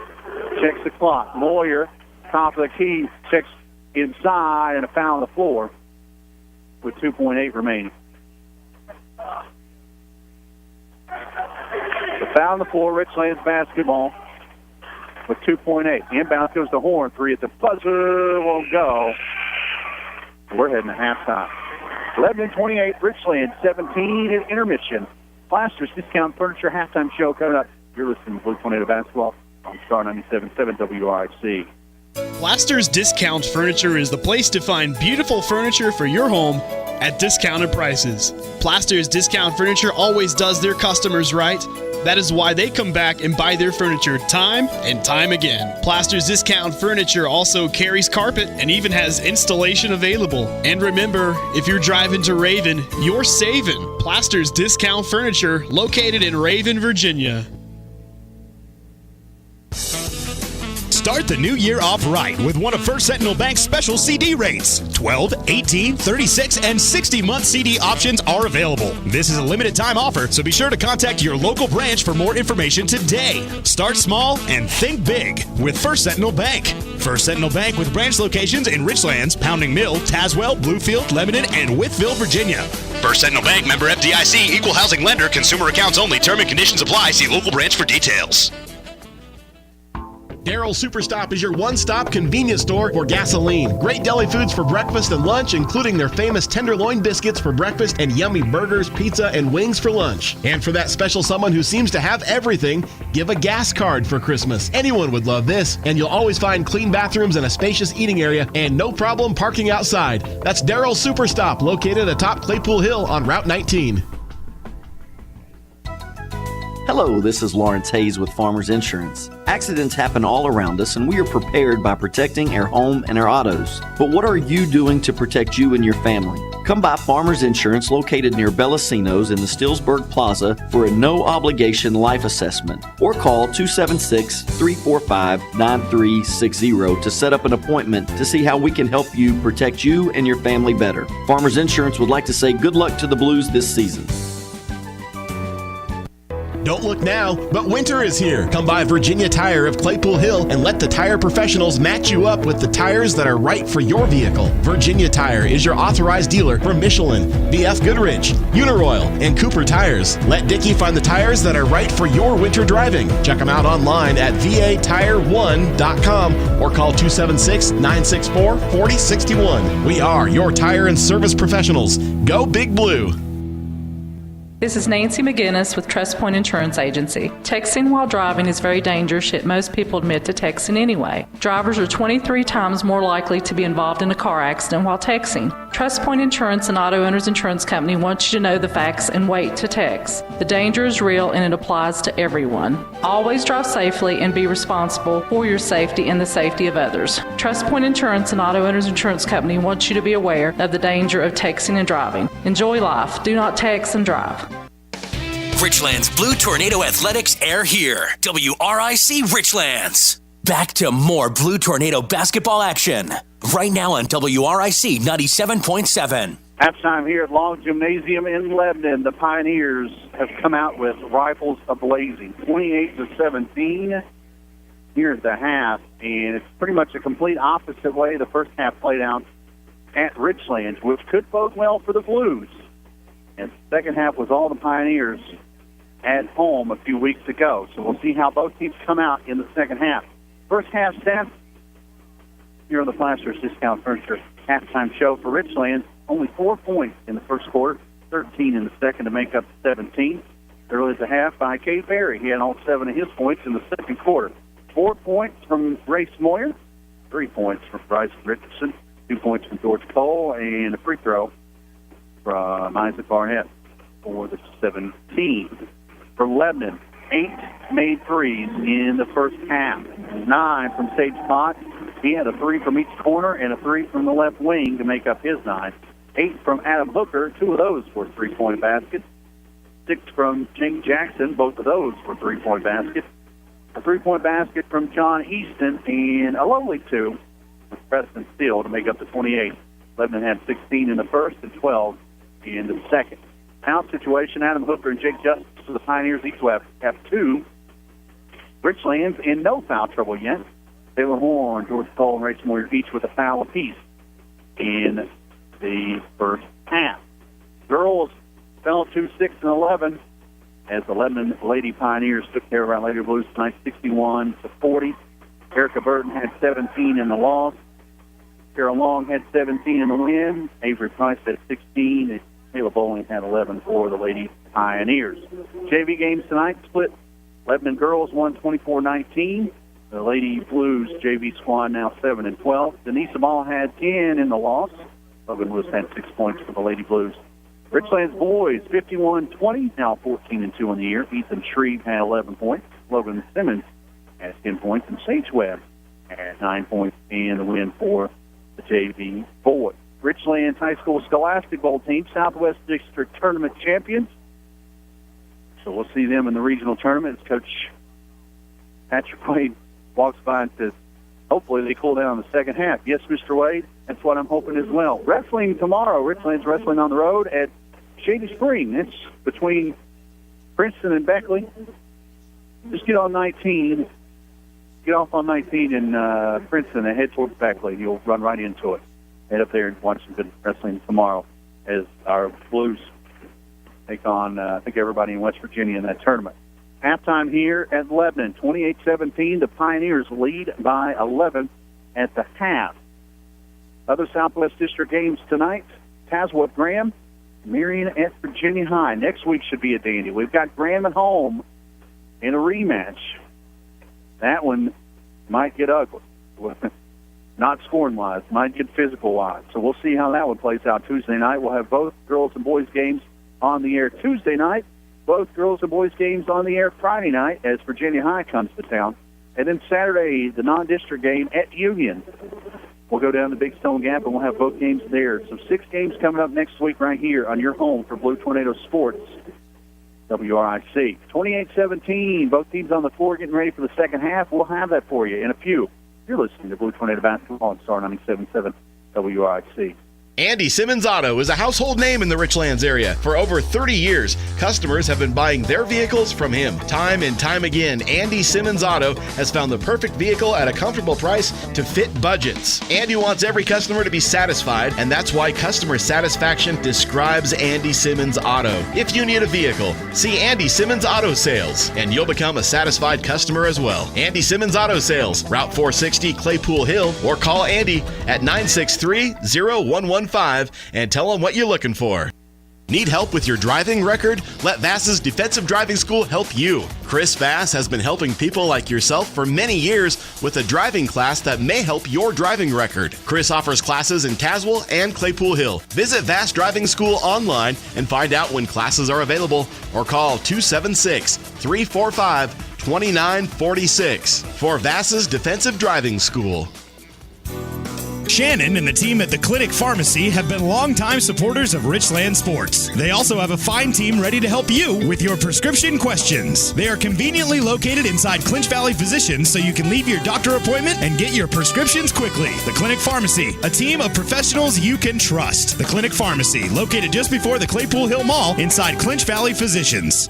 Checks the clock. Moyer, top of the key, checks inside, and a foul on the floor with 2.8 remaining. The foul on the floor, Richlands basketball with 2.8. Inbound goes to Horn. 3 at the buzzer. Won't go. We're heading to halftime. Lebanon 28, Richlands 17 at intermission. Plaster's Discount Furniture halftime show coming up. You're listening to Blue Tornado Basketball on Star 97.7 WRIC. Plaster's Discount Furniture is the place to find beautiful furniture for your home at discounted prices. Plaster's Discount Furniture always does their customers right. That is why they come back and buy their furniture time and time again. Plaster's Discount Furniture also carries carpet and even has installation available. And remember, if you're driving to Raven, you're saving. Plaster's Discount Furniture, located in Raven, Virginia. Start the new year off right with one of First Sentinel Bank's special CD rates. 12, 18, 36, and 60-month CD options are available. This is a limited time offer, so be sure to contact your local branch for more information today. Start small and think big with First Sentinel Bank. First Sentinel Bank with branch locations in Richlands, Pounding Mill, Tazewell, Bluefield, Lebanon, and Wytheville, Virginia. First Sentinel Bank, member FDIC, equal housing lender, consumer accounts only, term and conditions apply. See local branch for details. Darrell Superstop is your one-stop convenience store for gasoline. Great deli foods for breakfast and lunch, including their famous tenderloin biscuits for breakfast and yummy burgers, pizza, and wings for lunch. And for that special someone who seems to have everything, give a gas card for Christmas. Anyone would love this, and you'll always find clean bathrooms and a spacious eating area, and no problem parking outside. That's Darrell Superstop, located atop Claypool Hill on Route 19. Hello, this is Lawrence Hayes with Farmers Insurance. Accidents happen all around us, and we are prepared by protecting our home and our autos. But what are you doing to protect you and your family? Come by Farmers Insurance, located near Bellasinos in the Stillsburg Plaza, for a no-obligation life assessment. Or call 276-345-9360 to set up an appointment to see how we can help you protect you and your family better. Farmers Insurance would like to say good luck to the Blues this season. Don't look now, but winter is here. Come by Virginia Tire of Claypool Hill and let the tire professionals match you up with the tires that are right for your vehicle. Virginia Tire is your authorized dealer for Michelin, BF Goodrich, Uniroyal, and Cooper Tires. Let Dickie find the tires that are right for your winter driving. Check them out online at vatire1.com or call 276-964-4061. We are your tire and service professionals. Go Big Blue. This is Nancy McGinnis with Trust Point Insurance Agency. Texting while driving is very dangerous, yet most people admit to texting anyway. Drivers are 23 times more likely to be involved in a car accident while texting. Trust Point Insurance and Auto Owners Insurance Company wants you to know the facts and wait to text. The danger is real and it applies to everyone. Always drive safely and be responsible for your safety and the safety of others. Trust Point Insurance and Auto Owners Insurance Company wants you to be aware of the danger of texting and driving. Enjoy life. Do not text and drive. Richlands Blue Tornado Athletics air here. WRIC Richlands. Back to more Blue Tornado basketball action. Right now on WRIC 97.7. Halftime here at Long Gymnasium in Lebanon. The Pioneers have come out with rifles a-blazing. 28-17 here at the half. And it's pretty much a complete opposite way the first half played out at Richlands, which could bode well for the Blues. And the second half was all the Pioneers at home a few weeks ago. So we'll see how both teams come out in the second half. First half stats here on the Flashers Discount Furniture halftime show for Richlands. Only 4 points in the first quarter, 13 in the second to make up 17. Early at the half by Cade Berry. He had all 7 of his points in the second quarter. 4 points from Race Moyer, 3 points from Bryce Richardson, 2 points from George Cole, and a free throw from Isaac Barnett for the 17. For Lebanon, 8 made threes in the first half. 9 from Sage Potts. He had a 3 from each corner and a 3 from the left wing to make up his 9. 8 from Adam Hooker. 2 of those were three-point baskets. 6 from Jake Jackson. Both of those were three-point baskets. A three-point basket from John Easton and a lovely 2 from Preston Steele to make up the 28. Lebanon had 16 in the first and 12 in the second. Foul situation, Adam Hooker and Jake Justice for the Pioneers each have 2. Richlands in no foul trouble yet. Taylor Horn, George Cole, and Rachel Moyer each with a foul apiece in the first half. Girls fell to 6-11 as the Lebanon Lady Pioneers took care of our Lady Blues tonight, 61-40. Erica Burton had 17 in the loss. Carol Long had 17 in the win. Avery Price had 16. And Caleb Bowling had 11 for the Lady Pioneers. JV games tonight split. Lebanon girls won 24-19. The Lady Blues JV squad now 7-12. Denise Ball had 10 in the loss. Logan Lewis had 6 points for the Lady Blues. Richlands boys 51-20, now 14-2 in the year. Ethan Shreve had 11 points. Logan Simmons had 10 points, and Sage Webb had 9 points in the win for the JV boys. Richlands High School Scholastic Bowl team, Southwest District Tournament champions. So we'll see them in the regional tournament as Coach Patrick Wade walks by and says, hopefully they cool down in the second half. Yes, Mr. Wade, that's what I'm hoping as well. Wrestling tomorrow. Richlands wrestling on the road at Shady Spring. It's between Princeton and Beckley. Just get on 19. Get off on 19 in Princeton and head towards Beckley. You'll run right into it. Head up there and watch some good wrestling tomorrow as our Blues take on, I think, everybody in West Virginia in that tournament. Halftime here at Lebanon, 28-17. The Pioneers lead by 11 at the half. Other Southwest District games tonight, Tazewell Graham, Marion at Virginia High. Next week should be a dandy. We've got Graham at home in a rematch. That one might get ugly. Not scoring-wise, might get physical-wise. So we'll see how that one plays out Tuesday night. We'll have both girls and boys games on the air Tuesday night, both girls and boys games on the air Friday night as Virginia High comes to town. And then Saturday, the non-district game at Union. We'll go down to Big Stone Gap, and we'll have both games there. So 6 games coming up next week right here on your home for Blue Tornado Sports, WRIC. 28-17, both teams on the floor getting ready for the second half. We'll have that for you in a few. You're listening to Blue Tornado Basketball on Star 97.7 WRIC. Andy Simmons Auto is a household name in the Richlands area. For over 30 years, customers have been buying their vehicles from him. Time and time again, Andy Simmons Auto has found the perfect vehicle at a comfortable price to fit budgets. Andy wants every customer to be satisfied, and that's why customer satisfaction describes Andy Simmons Auto. If you need a vehicle, see Andy Simmons Auto Sales, and you'll become a satisfied customer as well. Andy Simmons Auto Sales, Route 460, Claypool Hill, or call Andy at 963-0115 and tell them what you're looking for. Need help with your driving record? Let Vass's Defensive Driving School help you. Chris Vass has been helping people like yourself for many years with a driving class that may help your driving record. Chris offers classes in Caswell and Claypool Hill. Visit Vass Driving School online and find out when classes are available, or call 276-345-2946 for Vass's Defensive Driving School. Shannon and the team at the Clinic Pharmacy have been longtime supporters of Richlands Sports. They also have a fine team ready to help you with your prescription questions. They are conveniently located inside Clinch Valley Physicians, so you can leave your doctor appointment and get your prescriptions quickly. The Clinic Pharmacy, a team of professionals you can trust. The Clinic Pharmacy, located just before the Claypool Hill Mall inside Clinch Valley Physicians.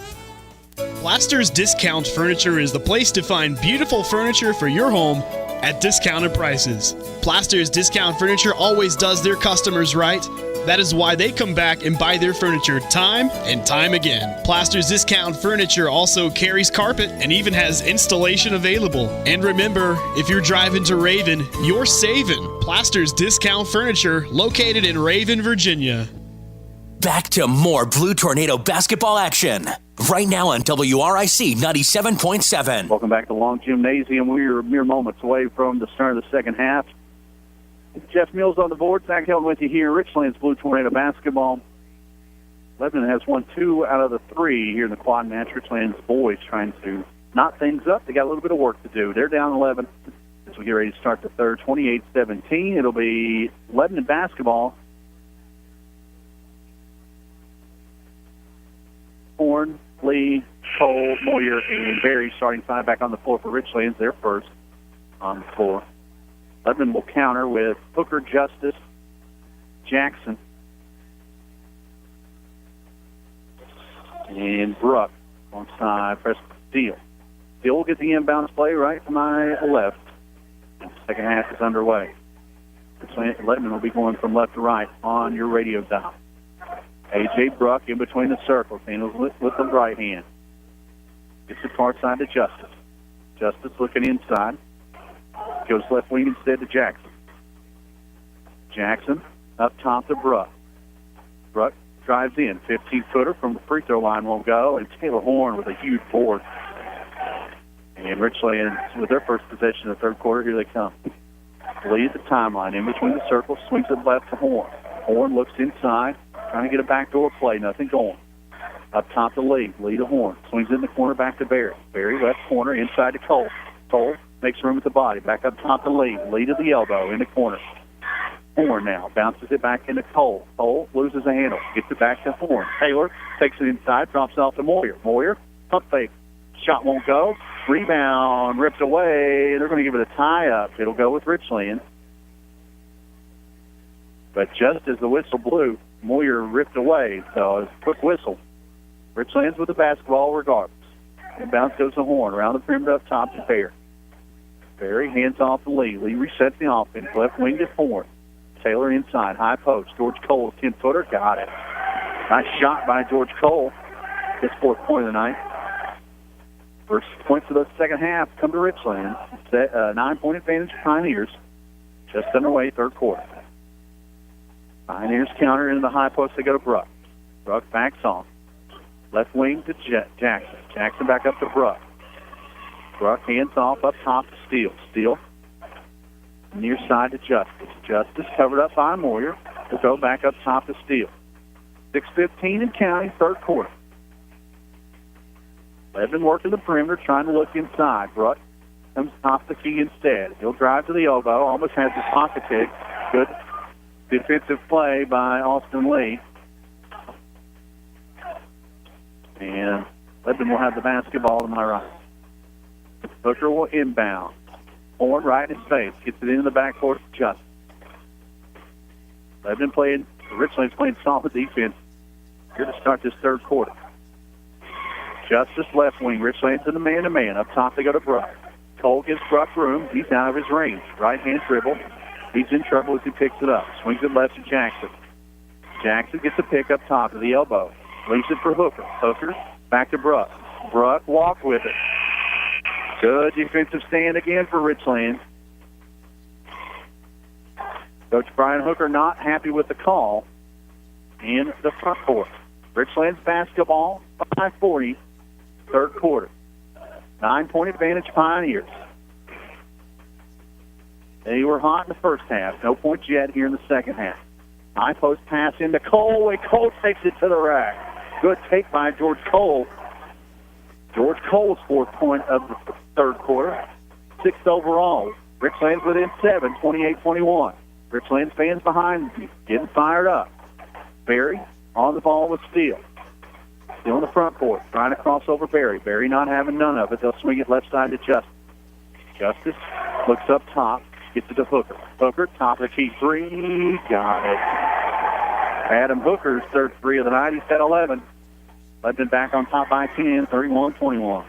Plaster's Discount Furniture is the place to find beautiful furniture for your home at discounted prices. Plaster's Discount Furniture always does their customers right. That is why they come back and buy their furniture time and time again. Plaster's Discount Furniture also carries carpet and even has installation available. And remember, if you're driving to Raven, you're saving. Plaster's Discount Furniture, located in Raven, Virginia. Back to more Blue Tornado basketball action. Right now on WRIC 97.7. Welcome back to Long Gymnasium. We're mere moments away from the start of the second half. Jeff Mills on the board. Zach Hilton with you here. Richlands Blue Tornado basketball. Lebanon has won 2 out of the 3 here in the quad match. Richlands boys trying to knot things up. They got a little bit of work to do. They're down 11 as we get ready to start the third. 28-17. It'll be Lebanon basketball. Horn, Lee, Cole, Moyer, and Barry starting 5 back on the floor for Richlands. They're first on the floor. Lebanon will counter with Hooker, Justice, Jackson, and Bruck alongside Preston Steele. Steele will get the inbounds play right to my left. The second half is underway. Lebanon will be going from left to right on your radio dial. A.J. Bruck in between the circles, handles with the right hand. Gets the far side to Justice. Justice looking inside. Goes left wing instead to Jackson. Jackson up top to Bruck. Bruck drives in. 15-footer from the free throw line won't go. And Taylor Horn with a huge board. And Richlands with their first possession of the third quarter. Here they come. Lead the timeline in between the circles. Swings it left to Horn. Horn looks inside. Trying to get a backdoor play. Nothing going. Up top to Lee. Lee to Horn. Swings in the corner back to Barry. Barry left corner inside to Cole. Cole makes room at the body. Back up top to Lee. Lee to the elbow in the corner. Horn now bounces it back into Cole. Cole loses the handle. Gets it back to Horn. Taylor takes it inside. Drops it off to Moyer. Moyer, pump fake. Shot won't go. Rebound ripped away. They're going to give it a tie-up. It'll go with Richlands. But just as the whistle blew, Moyer ripped away, so it's a quick whistle. Richlands with the basketball regardless. Inbounds goes to Horn. Around the perimeter up top to Barry. Barry hands off to Lee. Lee resets the offense. Left wing to Horn. Taylor inside. High post. George Cole, 10-footer. Got it. Nice shot by George Cole. His 4th point of the night. First points of the second half come to Richlands. 9-point advantage Pioneers. Just underway, third quarter. Pioneers counter into the high post. They go to Bruck. Bruck backs off. Left wing to Jackson. Jackson back up to Bruck. Bruck hands off up top to Steele. Steele near side to Justice. Justice covered up by Moyer. Will go back up top to Steele. 6:15 and counting, third quarter. Lebanon working the perimeter, trying to look inside. Bruck comes off the key instead. He'll drive to the elbow. Almost has his pocket pick. Good defensive play by Austin Lee. And Lebanon will have the basketball to my right. Hooker will inbound. Horn right in his face. Gets it into the backcourt to Justice. Richlands playing solid defense here to start this third quarter. Justice left wing. Richlands in the man-to-man. Up top they go to Bruck. Cole gives Bruck room. He's out of his range. Right-hand dribble. He's in trouble as he picks it up. Swings it left to Jackson. Jackson gets a pick up top of the elbow. Leaves it for Hooker. Hooker back to Bruck. Bruck walked with it. Good defensive stand again for Richlands. Coach Brian Hooker not happy with the call in the front court. Richlands basketball, 5:40, third quarter. 9-point advantage Pioneers. They were hot in the first half. No points yet here in the second half. High post pass into Cole, and Cole takes it to the rack. Good take by George Cole. George Cole's 4th point of the third quarter. 6th overall. Richlands within 7, 28-21. Richlands fans behind him, getting fired up. Barry on the ball with Steele. Still in the front court, trying to cross over Barry. Barry not having none of it. They'll swing it left side to Justice. Justice looks up top, gets it to Hooker. Hooker, top of the key, 3, got it. Adam Hooker's third 3 of the night. He's at 11. Lebanon back on top by 10, 31-21.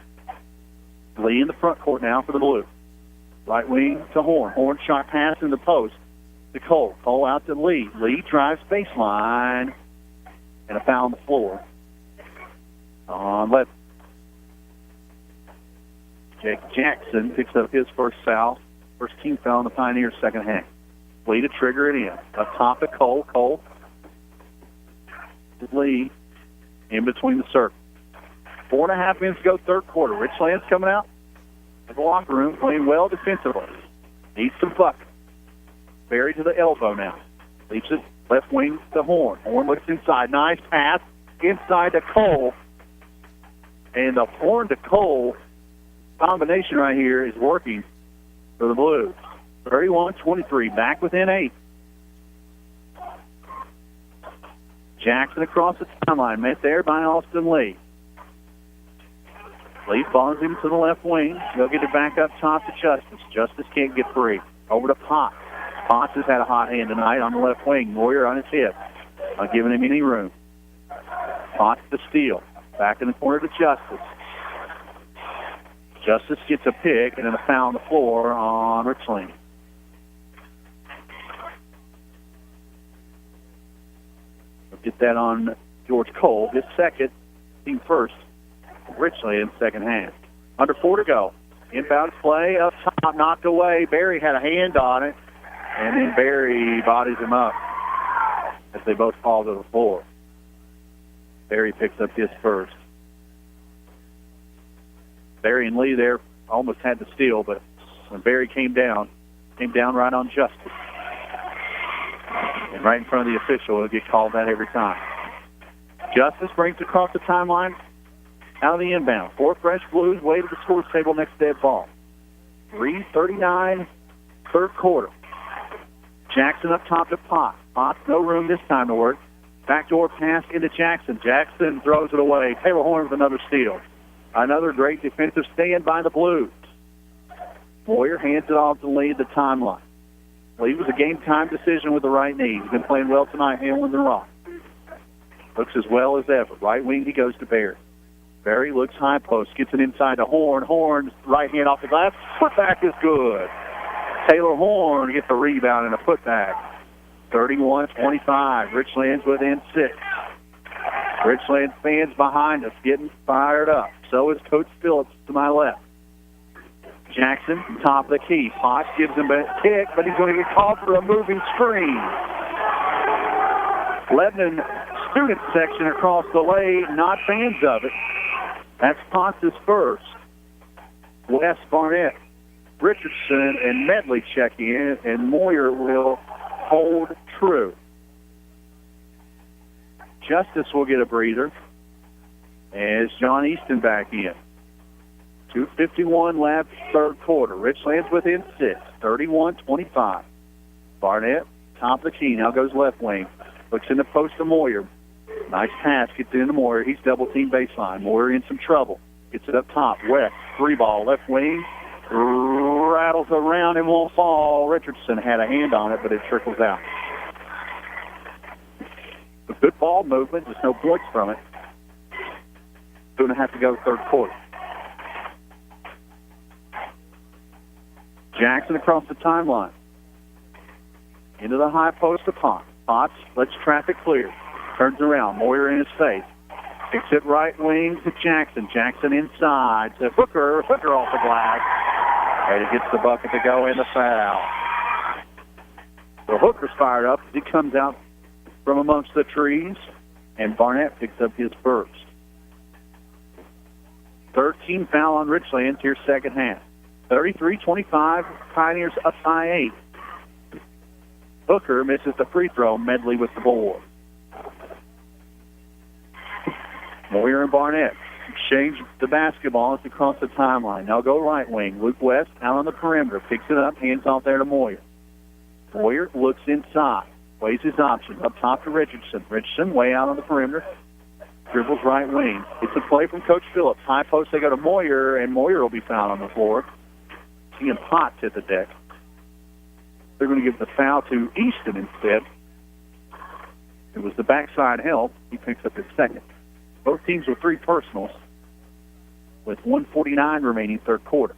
Lee in the front court now for the Blue. Right wing to Horn. Horn shot pass in the post to Cole. Cole out to Lee. Lee drives baseline. And a foul on the floor on Lebanon. Jake Jackson picks up his first foul. First team foul in the Pioneers' second half. Lee to trigger it in. Up top to Cole. Cole to Lee in between the circles. 4.5 minutes to go, third quarter. Richlands coming out of the locker room, playing well defensively. Needs some buckets. Barry to the elbow now. Leaves it left wing to Horn. Horn looks inside. Nice pass inside to Cole. And the Horn to Cole combination right here is working for the Blues. 31-23, back within 8. Jackson across the timeline, met there by Austin Lee. Lee follows him to the left wing. They'll get it back up top to Justice. Justice can't get free. Over to Potts. Potts has had a hot hand tonight on the left wing. Moyer on his hip. Not giving him any room. Potts to Steele. Back in the corner to Justice. Justice gets a pick and then a foul on the floor on Richlands. We'll get that on George Cole. His second, team first. Richlands second half. Under 4 to go. Inbound play up top, knocked away. Barry had a hand on it, and then Barry bodies him up as they both fall to the floor. Barry picks up his first. Barry and Lee there almost had the steal, but when Barry came down right on Justice. And right in front of the official, he'll get called that every time. Justice brings it across the timeline. Out of the inbound. 4 fresh Blues way to the scores table next dead ball. 3:39, third quarter. Jackson up top to Potts. Potts, no room this time to work. Backdoor pass into Jackson. Jackson throws it away. Taylor Horn with another steal. Another great defensive stand by the Blues. Moyer hands it off to Lee at the timeline. Lee was a game-time decision with the right knee. He's been playing well tonight, handling the rock. Looks as well as ever. Right wing, he goes to Barry. Barry looks high post, gets it inside to Horn. Horn's right hand off the glass. Putback is good. Taylor Horn gets a rebound and a putback. 31-25. Richlands within 6. Richlands fans behind us getting fired up. So is Coach Phillips to my left. Jackson, top of the key. Potts gives him a kick, but he's going to get called for a moving screen. Lebanon student section across the lane, not fans of it. That's Potts' first. West, Barnett, Richardson, and Medley check in, and Moyer will hold true. Justice will get a breather as John Easton back in. 2:51 left, third quarter. Richlands within 6, 31-25. Barnett, top of the key, now goes left wing. Looks in the post to Moyer. Nice pass, gets into Moyer. He's double-team baseline. Moyer in some trouble. Gets it up top. West, 3-ball, left wing. Rattles around and won't fall. Richardson had a hand on it, but it trickles out. Good ball movement, just no points from it. 2.5 to go, third quarter. Jackson across the timeline. Into the high post to Potts. Potts lets traffic clear. Turns around. Moyer in his face. Kicks it right wing to Jackson. Jackson inside to Hooker. Hooker off the glass. And he gets the bucket to go in the foul. So Hooker's fired up as he comes out from amongst the trees. And Barnett picks up his first. 13 foul on Richlands here second half. 33-25, Pioneers up by 8. Hooker misses the free throw. Medley with the board. Moyer and Barnett exchange the basketball as they cross the timeline. Now go right wing. Luke West out on the perimeter. Picks it up. Hands off there to Moyer. Moyer looks inside. Weighs his options. Up top to Richardson. Richardson way out on the perimeter. Dribbles right wing. It's a play from Coach Phillips. High post, they go to Moyer, and Moyer will be fouled on the floor. Seeing Potts hit the deck. They're going to give the foul to Easton instead. It was the backside help. He picks up his second. Both teams with 3 personals with 1:49 remaining third quarter.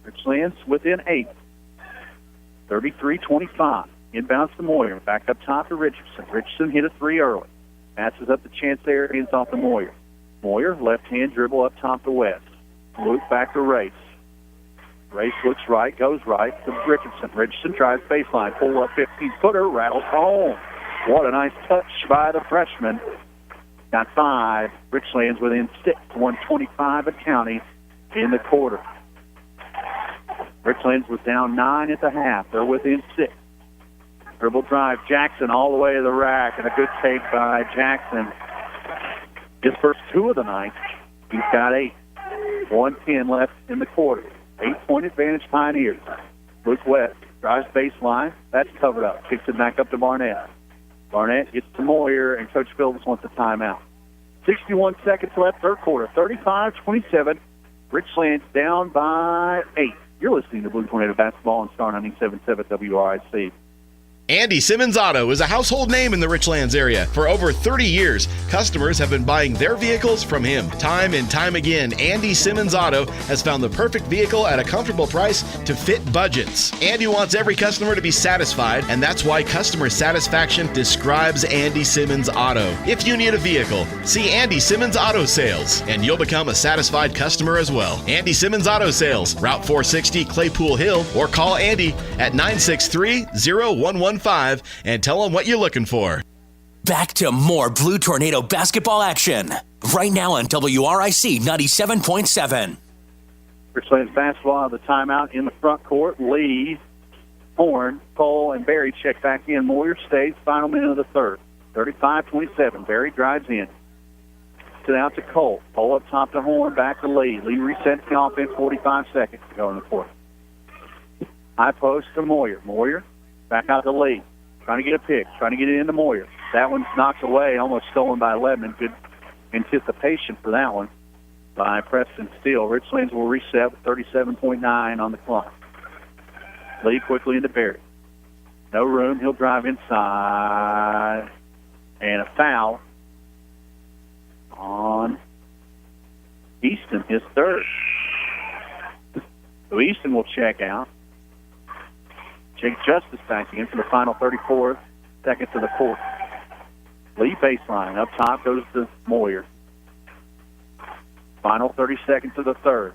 Richlands within 8. 33-25. Inbounds to Moyer. Back up top to Richardson. Richardson hit a 3 early. Passes up the chance there. Hands off to Moyer. Moyer, left-hand dribble up top to West. Luke back to Race. Race looks right, goes right to Richardson. Richardson tries baseline. Pull up 15-footer. Rattles home. What a nice touch by the freshman. Got 5. Richlands within 6. 1:25 at county in the quarter. Richlands was down 9 at the half. They're within 6. Dribble drive. Jackson all the way to the rack, and a good take by Jackson. His first 2 of the night. He's got 8. 1:10 left in the quarter. 8-point advantage Pioneers. Luke West drives baseline. That's covered up. Kicks it back up to Barnett. Barnett gets to Moyer, and Coach Phillips wants a timeout. 61 seconds left, third quarter. 35-27. Richlands down by 8. You're listening to Blue Tornado Basketball on Star 97.7 WRIC. Andy Simmons Auto is a household name in the Richlands area. For over 30 years, customers have been buying their vehicles from him. Time and time again, Andy Simmons Auto has found the perfect vehicle at a comfortable price to fit budgets. Andy wants every customer to be satisfied, and that's why customer satisfaction describes Andy Simmons Auto. If you need a vehicle, see Andy Simmons Auto Sales, and you'll become a satisfied customer as well. Andy Simmons Auto Sales, Route 460, Claypool Hill, or call Andy at 963-0115 and tell him what you're looking for. Back to more Blue Tornado basketball action. Right now on WRIC 97.7. Richlands basketball out of the timeout in the front court. Lee, Horn, Cole, and Berry check back in. Moyer stays. Final minute of the third. 35-27. Berry drives in. It out to Cole. Cole up top to Horn. Back to Lee. Lee resets the offense. 45 seconds to go in the fourth. High post to Moyer. Moyer back out to Lee. Trying to get a pick. Trying to get it into Moyer. That one's knocked away. Almost stolen by Lebanon. Good anticipation for that one by Preston Steele. Richlands will reset with 37.9 on the clock. Lee quickly into Berry. No room. He'll drive inside. And a foul on Easton, his third. So Easton will check out. Jake Justice back in for the final 34 seconds of the fourth. Lee baseline. Up top goes to Moyer. Final 30 seconds of the third.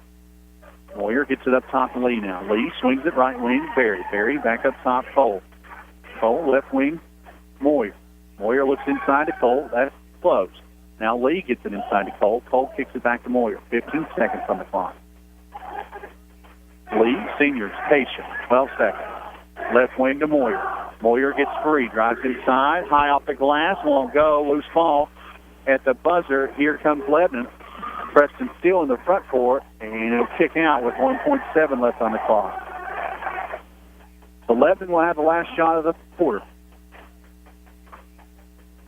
Moyer gets it up top to Lee now. Lee swings it right wing. Berry. Berry back up top. Cole. Cole left wing. Moyer. Moyer looks inside to Cole. That's close. Now Lee gets it inside to Cole. Cole kicks it back to Moyer. 15 seconds on the clock. Lee, senior, is patient. 12 seconds. Left wing to Moyer. Moyer gets free. Drives inside. High off the glass. Won't go. Loose ball at the buzzer. Here comes Lebanon. Preston Steele in the front court. And it'll kick out with 1.7 left on the clock. So Lebanon will have the last shot of the quarter.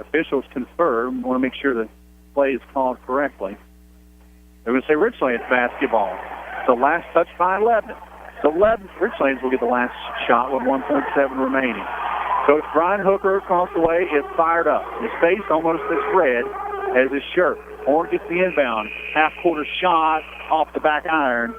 Officials confirm. Want to make sure the play is called correctly. They're going to say Richlands basketball. So last touch by Lebanon. So Richlands will get the last shot with 1.7 remaining. Coach Brian Hooker across the way is fired up. His face almost as red as his shirt. Horn gets the inbound. Half-quarter shot off the back iron,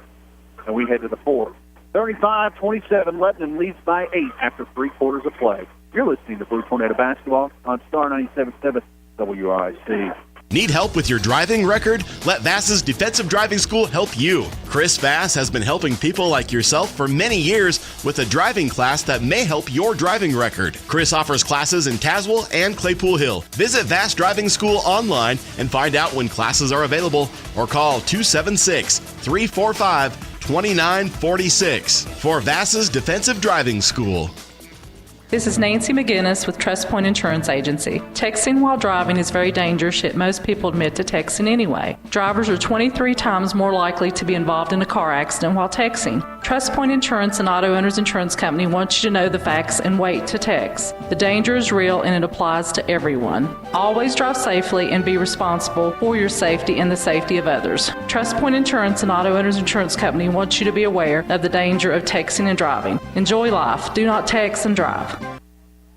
and we head to the fourth. 35-27, Lebanon leads by 8 after 3 quarters of play. You're listening to Blue Tornado Basketball on Star 97.7 WRIC. Need help with your driving record? Let Vass's Defensive Driving School help you. Chris Vass has been helping people like yourself for many years with a driving class that may help your driving record. Chris offers classes in Caswell and Claypool Hill. Visit Vass Driving School online and find out when classes are available or call 276-345-2946 for Vass's Defensive Driving School. This is Nancy McGinnis with Trust Point Insurance Agency. Texting while driving is very dangerous, yet most people admit to texting anyway. Drivers are 23 times more likely to be involved in a car accident while texting. Trust Point Insurance and Auto Owners Insurance Company wants you to know the facts and wait to text. The danger is real and it applies to everyone. Always drive safely and be responsible for your safety and the safety of others. Trust Point Insurance and Auto Owners Insurance Company wants you to be aware of the danger of texting and driving. Enjoy life. Do not text and drive.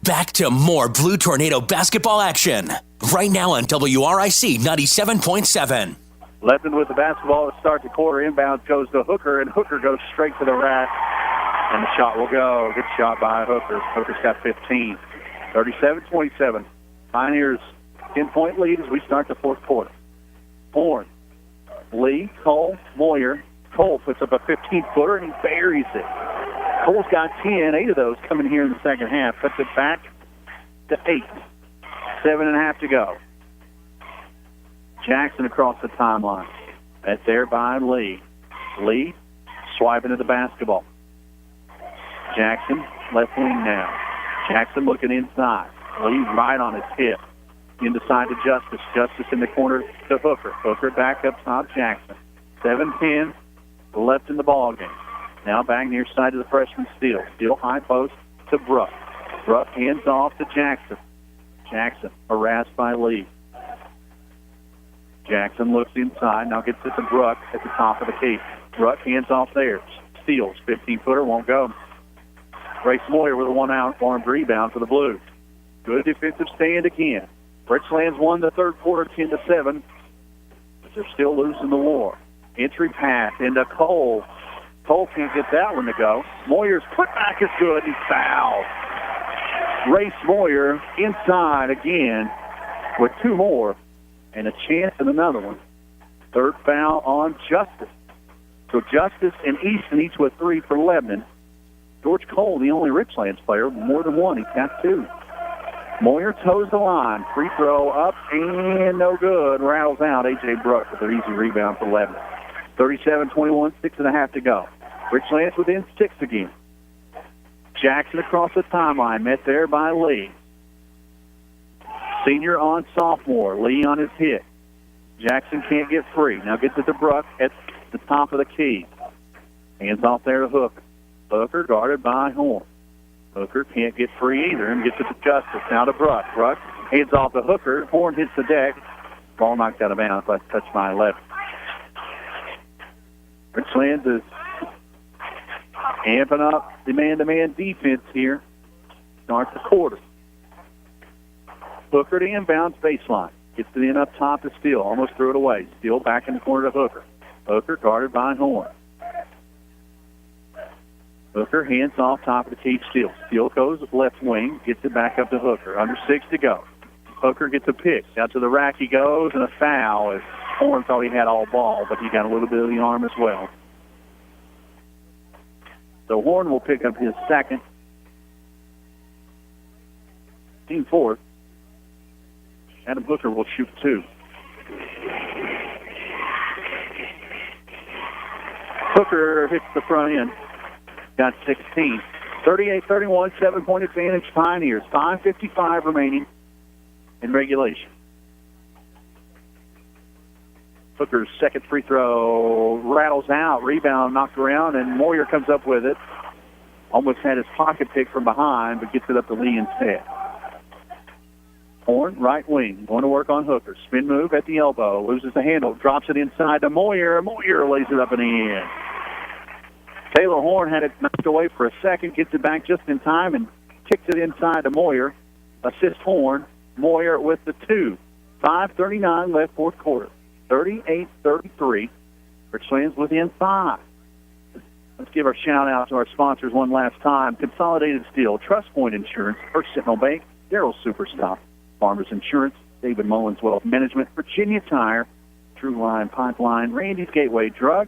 Back to more Blue Tornado basketball action. Right now on WRIC 97.7. Lebanon with the basketball to start the quarter. Inbound goes to Hooker, and Hooker goes straight to the rack. And the shot will go. Good shot by Hooker. Hooker's got 15. 37-27. Pioneers 10-point lead as we start the fourth quarter. Horn, Lee, Cole, Moyer. Cole puts up a 15-footer, and he buries it. Cole's got 10, 8 of those coming here in the second half. Puts it back to 8. 7.5 to go. Jackson across the timeline. That's there by Lee. Lee swiping at the basketball. Jackson, left wing now. Jackson looking inside. Lee right on his hip. Inside to Justice. Justice in the corner to Hooker. Hooker back up top Jackson. 7-10 left in the ball game. Now back near side to the freshman Steele. Steele high post to Bruck. Bruck hands off to Jackson. Jackson harassed by Lee. Jackson looks inside. Now gets it to Bruck at the top of the key. Bruck hands off there. Steele's 15-footer won't go. Grace Moyer with a one-armed rebound for the Blues. Good defensive stand again. Richlands won the third quarter 10-7. But they're still losing the war. Entry pass into Cole. Cole can't get that one to go. Moyer's putback is good. He's fouled. Race Moyer inside again with 2 more and a chance at another one. Third foul on Justice. So Justice and Easton each with 3 for Lebanon. George Cole, the only Richlands player, more than 1. He's got 2. Moyer toes the line. Free throw up and no good. Rattles out. A.J. Bruck with an easy rebound for Lebanon. 37-21, 6.5 to go. Richlands within 6 again. Jackson across the timeline, met there by Lee. Senior on sophomore. Lee on his hit. Jackson can't get free. Now gets it to Bruck at the top of the key. Hands off there to Hooker. Hooker guarded by Horn. Hooker can't get free either and gets it to Justice. Now to Bruck. Bruck hands off to Hooker. Horn hits the deck. Ball knocked out of bounds. Last touch by 11. Richlands is amping up the man-to-man defense here. Starts the quarter. Hooker to inbounds baseline. Gets it in up top to Steele. Almost threw it away. Steele back in the corner to Hooker. Hooker guarded by Horn. Hooker hands off top of the key. Steele. Steele goes left wing. Gets it back up to Hooker. Under 6 to go. Hooker gets a pick. Out to the rack he goes, and a foul. As Horn thought he had all ball, but he got a little bit of the arm as well. So Horn will pick up his second. Team fourth. Adam Hooker will shoot 2. Hooker hits the front end. Got 16. 38-31, 7-point advantage Pioneers. 5:55 remaining in regulation. Hooker's second free throw rattles out. Rebound knocked around, and Moyer comes up with it. Almost had his pocket pick from behind, but gets it up to Lee instead. Horn, right wing, going to work on Hooker. Spin move at the elbow. Loses the handle. Drops it inside to Moyer. Moyer lays it up and in. Taylor Horn had it knocked away for a second. Gets it back just in time and kicks it inside to Moyer. Assist Horn. Moyer with the 2. 5:39 left, fourth quarter. 38-33. Richlands within 5. Let's give our shout-out to our sponsors one last time. Consolidated Steel, Trust Point Insurance, First Sentinel Bank, Darrell Superstop, Farmers Insurance, David Mullins Wealth Management, Virginia Tire, True Line Pipeline, Randy's Gateway Drug,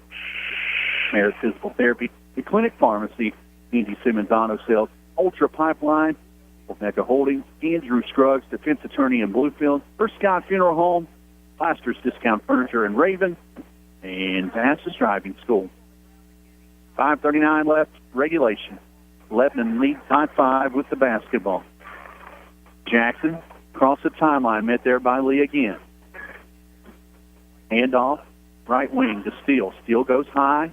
Merit Physical Therapy, The Clinic Pharmacy, Andy Simmons Auto Sales, Ultra Pipeline, Omega Holdings, Andrew Scruggs, Defense Attorney in Bluefield, First Scott Funeral Home, Plaster's Discount Furniture in Raven, and Vastus Driving School. 5:39 left, regulation. Lebanon leads by 5 with the basketball. Jackson across the timeline, met there by Lee again. Handoff, right wing to Steele. Steele goes high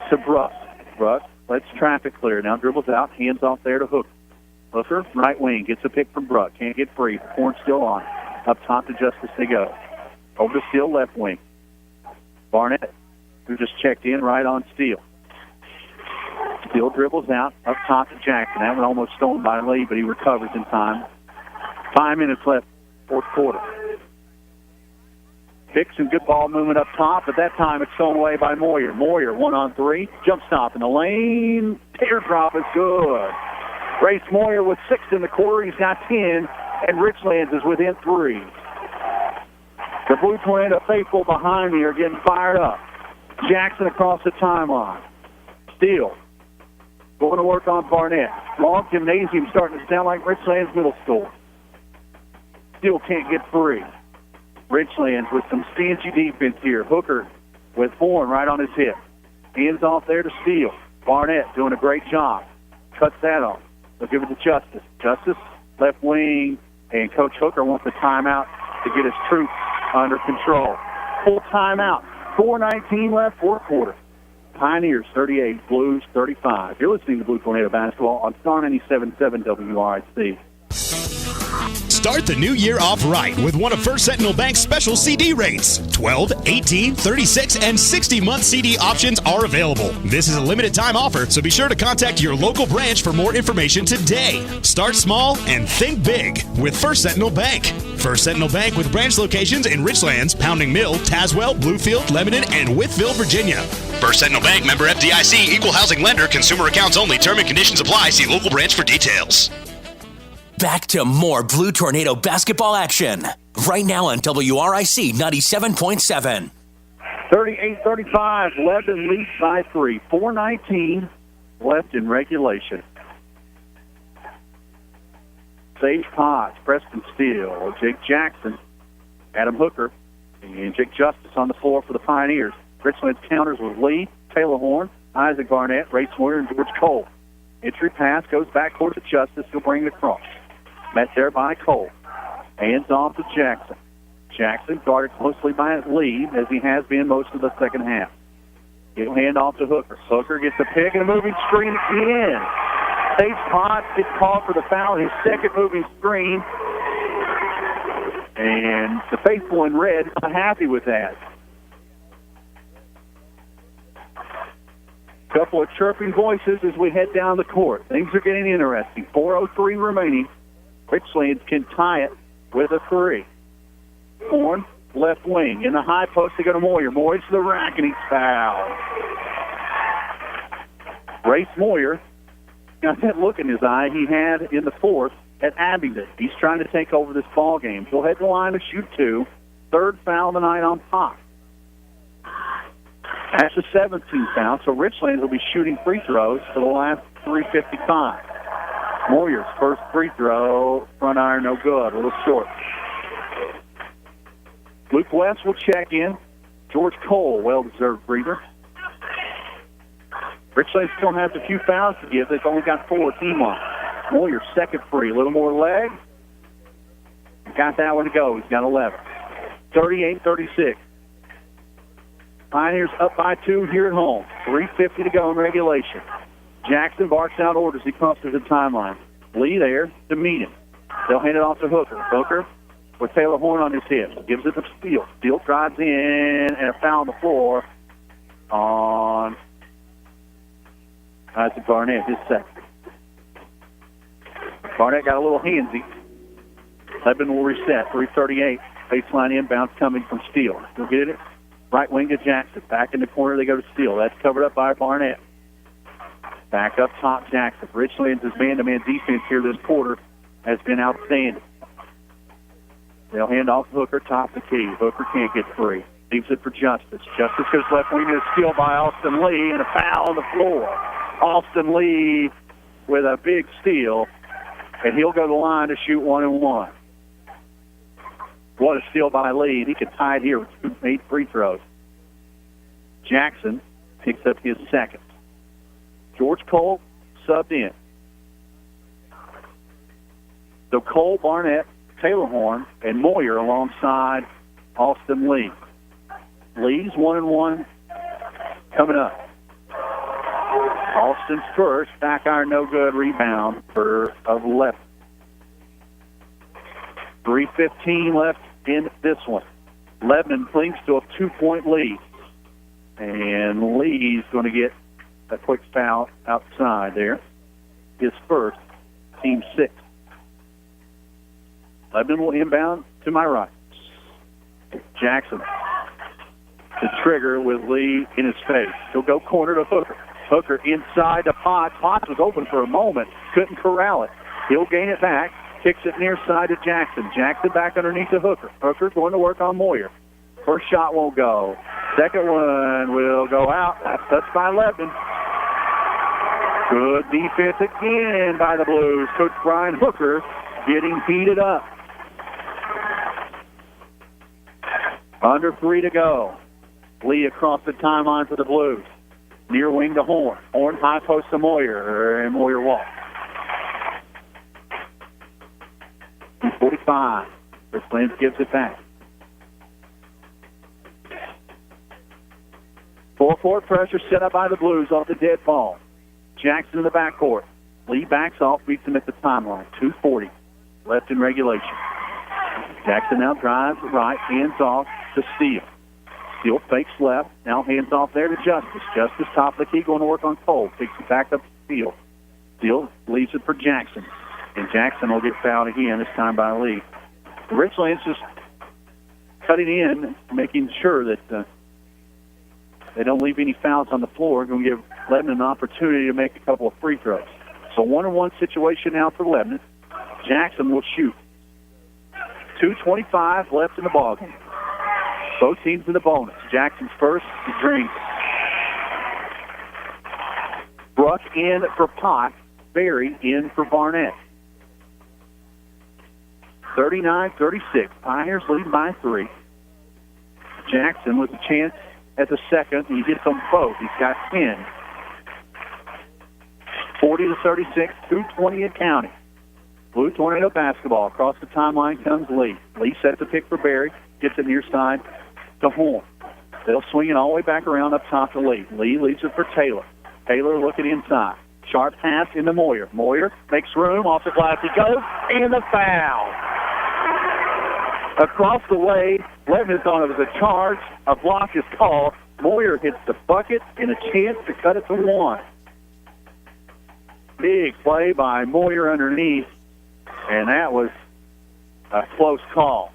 to Bruck. Bruck lets traffic clear. Now dribbles out, hands off there to Hooker. Hooker, right wing, gets a pick from Bruck. Can't get free. Horn still on. Up top to Justice they go. Over to Steele, left wing. Barnett, who just checked in, right on Steele. Steele dribbles out, up top to Jackson. That one almost stolen by Lee, but he recovers in time. 5 minutes left, fourth quarter. Pick some good ball movement up top, but that time it's stolen away by Moyer. Moyer, 1-on-3, jump stop in the lane. Teardrop is good. Race Moyer with 6 in the quarter. He's got 10, and Richlands is within 3. The Blue Tornado faithful behind me are getting fired up. Jackson across the timeline. Steele going to work on Barnett. Long gymnasium starting to sound like Richlands Middle School. Steele can't get free. Richlands with some stingy defense here. Hooker with Horn right on his hip. Hands off there to Steele. Barnett doing a great job. Cuts that off. They'll give it to Justice. Justice, left wing, and Coach Hooker wants a timeout to get his troops under control. Full timeout. 4:19 left, fourth quarter. Pioneers 38, Blues 35. You're listening to Blue Tornado Basketball on Star 97.7 WRIC. Start the new year off right with one of First Sentinel Bank's special CD rates. 12, 18, 36, and 60-month CD options are available. This is a limited time offer, so be sure to contact your local branch for more information today. Start small and think big with First Sentinel Bank. First Sentinel Bank with branch locations in Richlands, Pounding Mill, Tazewell, Bluefield, Lebanon, and Wytheville, Virginia. First Sentinel Bank, member FDIC, equal housing lender, consumer accounts only, term and conditions apply. See local branch for details. Back to more Blue Tornado basketball action. Right now on WRIC 97.7. 38-35. Lebanon leads by 3. 4:19 left in regulation. Sage Potts, Preston Steele, Jake Jackson, Adam Hooker, and Jake Justice on the floor for the Pioneers. Richlands counters with Lee, Taylor Horn, Isaac Barnett, Ray Sawyer, and George Cole. Entry pass goes back towards Justice. He'll bring it across. Met there by Cole. Hands off to Jackson. Jackson guarded closely by Lee, as he has been most of the second half. He'll hand off to Hooker. Hooker gets a pick and a moving screen again. Sage Potts gets called for the foul, his second moving screen. And the faithful in red not happy with that. Couple of chirping voices as we head down the court. Things are getting interesting. 4:03 remaining. Richlands can tie it with a 3. Horn, left wing. In the high post, they go to Moyer. Moyer to the rack, and he's fouled. Race Moyer got that look in his eye he had in the fourth at Abingdon. He's trying to take over this ball game. He'll head to the line to shoot 2. Third foul of the night on Pop. That's the 17th foul, so Richlands will be shooting free throws for the last 3:55. Moyer's first free throw, front iron, no good, a little short. Luke West will check in. George Cole, well-deserved breather. Richlands still has a few fouls to give. They've only got 4 team-wise. Moyer's second free, a little more leg. Got that one to go. He's got 11. 38-36. Pioneers up by 2 here at home. 3:50 to go in regulation. Jackson barks out orders. He crosses the timeline. Lee there to meet him. They'll hand it off to Hooker. Hooker with Taylor Horn on his hip. Gives it to Steele. Steele drives in, and a foul on the floor on Isaac Barnett, his second. Barnett got a little handsy. Lebanon will reset. 3:38. Baseline inbounds coming from Steele. He'll get it. Right wing to Jackson. Back in the corner, they go to Steele. That's covered up by Barnett. Back up top, Jackson. Richlands' man-to-man defense here this quarter has been outstanding. They'll hand off Hooker, top the key. Hooker can't get free. Leaves it for Justice. Justice goes left wing to steal by Austin Lee, and a foul on the floor. Austin Lee with a big steal, and he'll go to the line to shoot 1-and-1. What a steal by Lee. He could tie it here with 8 free throws. Jackson picks up his second. George Cole subbed in. So Cole, Barnett, Taylor Horn, and Moyer alongside Austin Lee. Lee's 1-and-1 coming up. Austin's first, back iron, no good, rebound for 11. 3:15 left in this one. Lebanon clings to a 2-point lead. And Lee's going to get a quick foul outside there. His first, team 6. Lebanon will inbound to my right. Jackson, the trigger with Lee in his face. He'll go corner to Hooker. Hooker inside to Potts. Potts was open for a moment, couldn't corral it. He'll gain it back, kicks it near side to Jackson. Jackson back underneath to Hooker. Hooker going to work on Moyer. First shot won't go. Second one will go out. That's touched by Lebanon. Good defense again by the Blues. Coach Brian Hooker getting heated up. Under 3 to go. Lee across the timeline for the Blues. Near wing to Horn. Horn high post to Moyer, and Moyer walks. 45. Richlands gives it back. 4-4 pressure set up by the Blues off the dead ball. Jackson in the backcourt. Lee backs off, beats him at the timeline. 2:40 left in regulation. Jackson now drives right, hands off to Steele. Steele fakes left, now hands off there to Justice. Justice top of the key, going to work on Cole. Takes it back up to Steele. Steele leaves it for Jackson. And Jackson will get fouled again, this time by Lee. Richlands just cutting in, making sure that they don't leave any fouls on the floor. Going to give Lebanon an opportunity to make a couple of free throws. So 1-on-1 situation now for Lebanon. Jackson will shoot. 2:25 left in the ballgame. Both teams in the bonus. Jackson's first, Green. Bruck in for Potts. Berry in for Barnett. 39-36. Pioneers lead by 3. Jackson with a chance at the second. He hits them both. He's got 10. 40-36. 2:20 in counting. Blue Tornado basketball. Across the timeline comes Lee. Lee sets a pick for Berry. Gets it near side to Horn. They'll swing it all the way back around up top to Lee. Lee leaves it for Taylor. Taylor looking inside. Sharp pass into Moyer. Moyer makes room. Off the glass he goes. And the foul. Across the way, Lebanon thought it was a charge. A block is called. Moyer hits the bucket and a chance to cut it to 1. Big play by Moyer underneath. And that was a close call.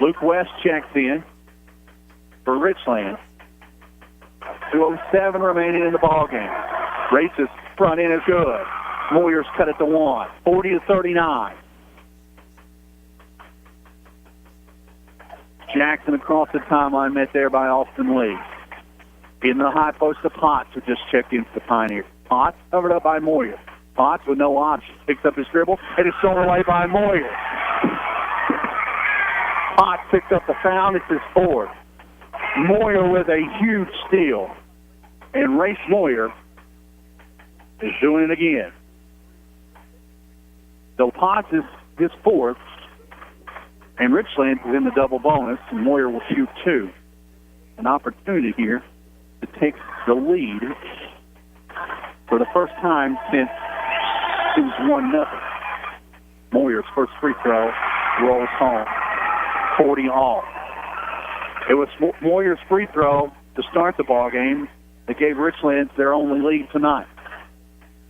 Luke West checks in for Richlands. 2:07 remaining in the ballgame. Race's front end is good. Moyer's cut it to 1. 40-39. Jackson across the timeline, met there by Austin Lee. In the high post to Potts, who just checked in for the Pioneers. Potts covered up by Moyer. Potts with no option. Picks up his dribble. It is thrown away by Moyer. Potts picks up the foul. It's his 4th. Moyer with a huge steal. And Race Moyer is doing it again. So Potts is his 4th. And Richlands is in the double bonus. And Moyer will shoot 2. An opportunity here to take the lead for the first time since it was 1-0. Moyer's first free throw rolls home. 40 all. It was Moyer's free throw to start the ball game that gave Richlands their only lead tonight.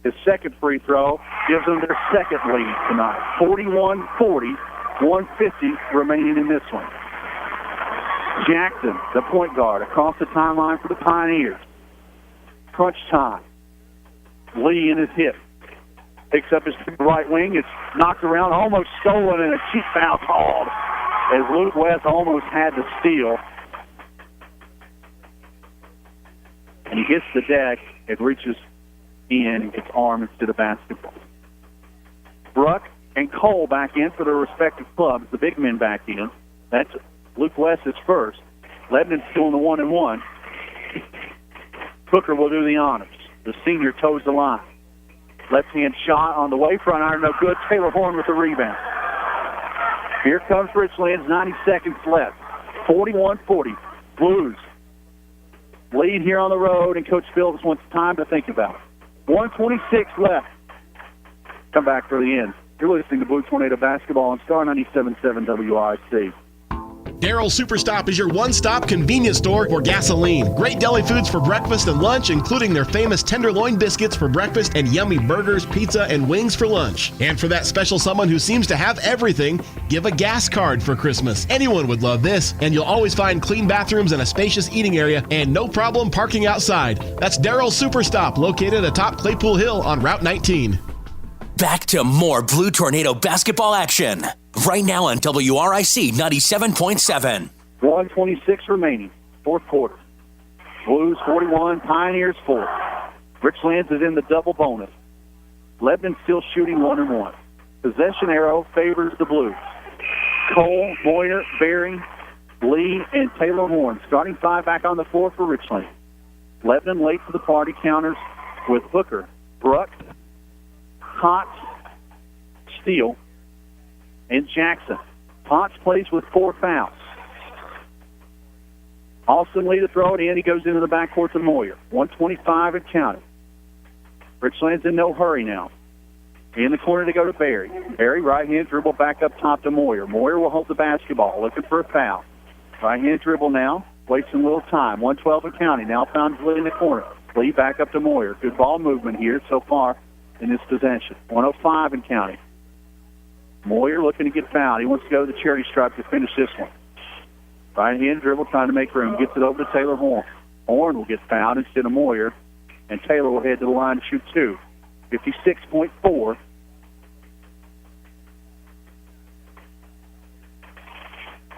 His second free throw gives them their second lead tonight. 41-40, 150 remaining in this one. Jackson, the point guard, across the timeline for the Pioneers. Crunch time. Lee in his hip. Picks up his right wing. It's knocked around, almost stolen, and a cheap foul called as Luke West almost had the steal. And he hits the deck. It reaches in, gets arm instead of basketball. Bruck and Cole back in for their respective clubs. The big men back in. That's Luke West is first. Lebanon's still in the 1-and-1. Hooker will do the honors. The senior toes the line. Left-hand shot on the way, front iron, no good. Taylor Horn with the rebound. Here comes Richlands, 90 seconds left. 41-40. Blues lead here on the road, and Coach Phillips wants time to think about it. 1:26 left. Come back for the end. You're listening to Blue Tornado Basketball on Star 97.7 WIC. Daryl's Superstop is your one-stop convenience store for gasoline. Great deli foods for breakfast and lunch, including their famous tenderloin biscuits for breakfast and yummy burgers, pizza, and wings for lunch. And for that special someone who seems to have everything, give a gas card for Christmas. Anyone would love this, and you'll always find clean bathrooms and a spacious eating area, and no problem parking outside. That's Daryl's Superstop, located atop Claypool Hill on Route 19. Back to more Blue Tornado basketball action. Right now on WRIC 97.7. 1:26 remaining. Fourth quarter. Blues 41, Pioneers 4. Richlands is in the double bonus. Lebanon still shooting 1-and-1. Possession arrow favors the Blues. Cole, Moyer, Berry, Lee, and Taylor Horn. Starting five back on the floor for Richlands. Lebanon late to the party counters with Hooker, Bruck, Potts, Steele, and Jackson. Potts plays with 4 fouls. Austin Lee to throw it in. He goes into the backcourt to Moyer. 1:25 and counting. Richlands in no hurry now. In the corner to go to Berry. Berry, right-hand dribble back up top to Moyer. Moyer will hold the basketball, looking for a foul. Right-hand dribble now, wasting a little time. 1:12 and counting. Now found Lee in the corner. Lee back up to Moyer. Good ball movement here so far in this possession. 1:05 and counting. Moyer looking to get fouled. He wants to go to the charity stripe to finish this one. Right-hand dribble trying to make room. Gets it over to Taylor Horn. Horn will get fouled instead of Moyer, and Taylor will head to the line to shoot 2. 56.4.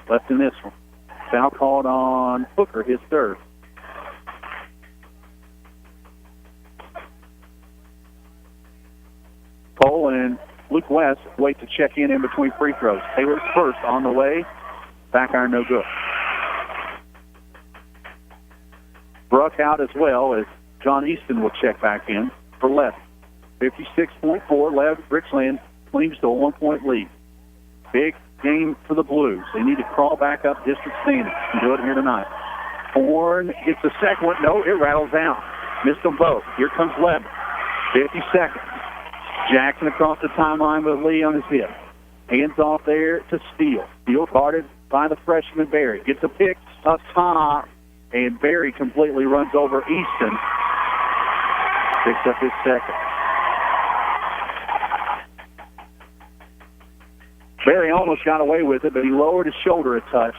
Left in this one. Foul called on Hooker, his third. Cole and Luke West wait to check in between free throws. Taylor's first on the way. Back iron no good. Bruck out as well as John Easton will check back in for left. 56.4. Left. Richlands clings to a 1-point lead. Big game for the Blues. They need to crawl back up district standings and do it here tonight. Horn gets the second one. No, it rattles out. Missed them both. Here comes Lebanon. 50 seconds. Jackson across the timeline with Lee on his hip. Hands off there to Steele. Steele guarded by the freshman Berry. Gets a pick up top, and Berry completely runs over Easton. Picks up his second. Berry almost got away with it, but he lowered his shoulder a touch.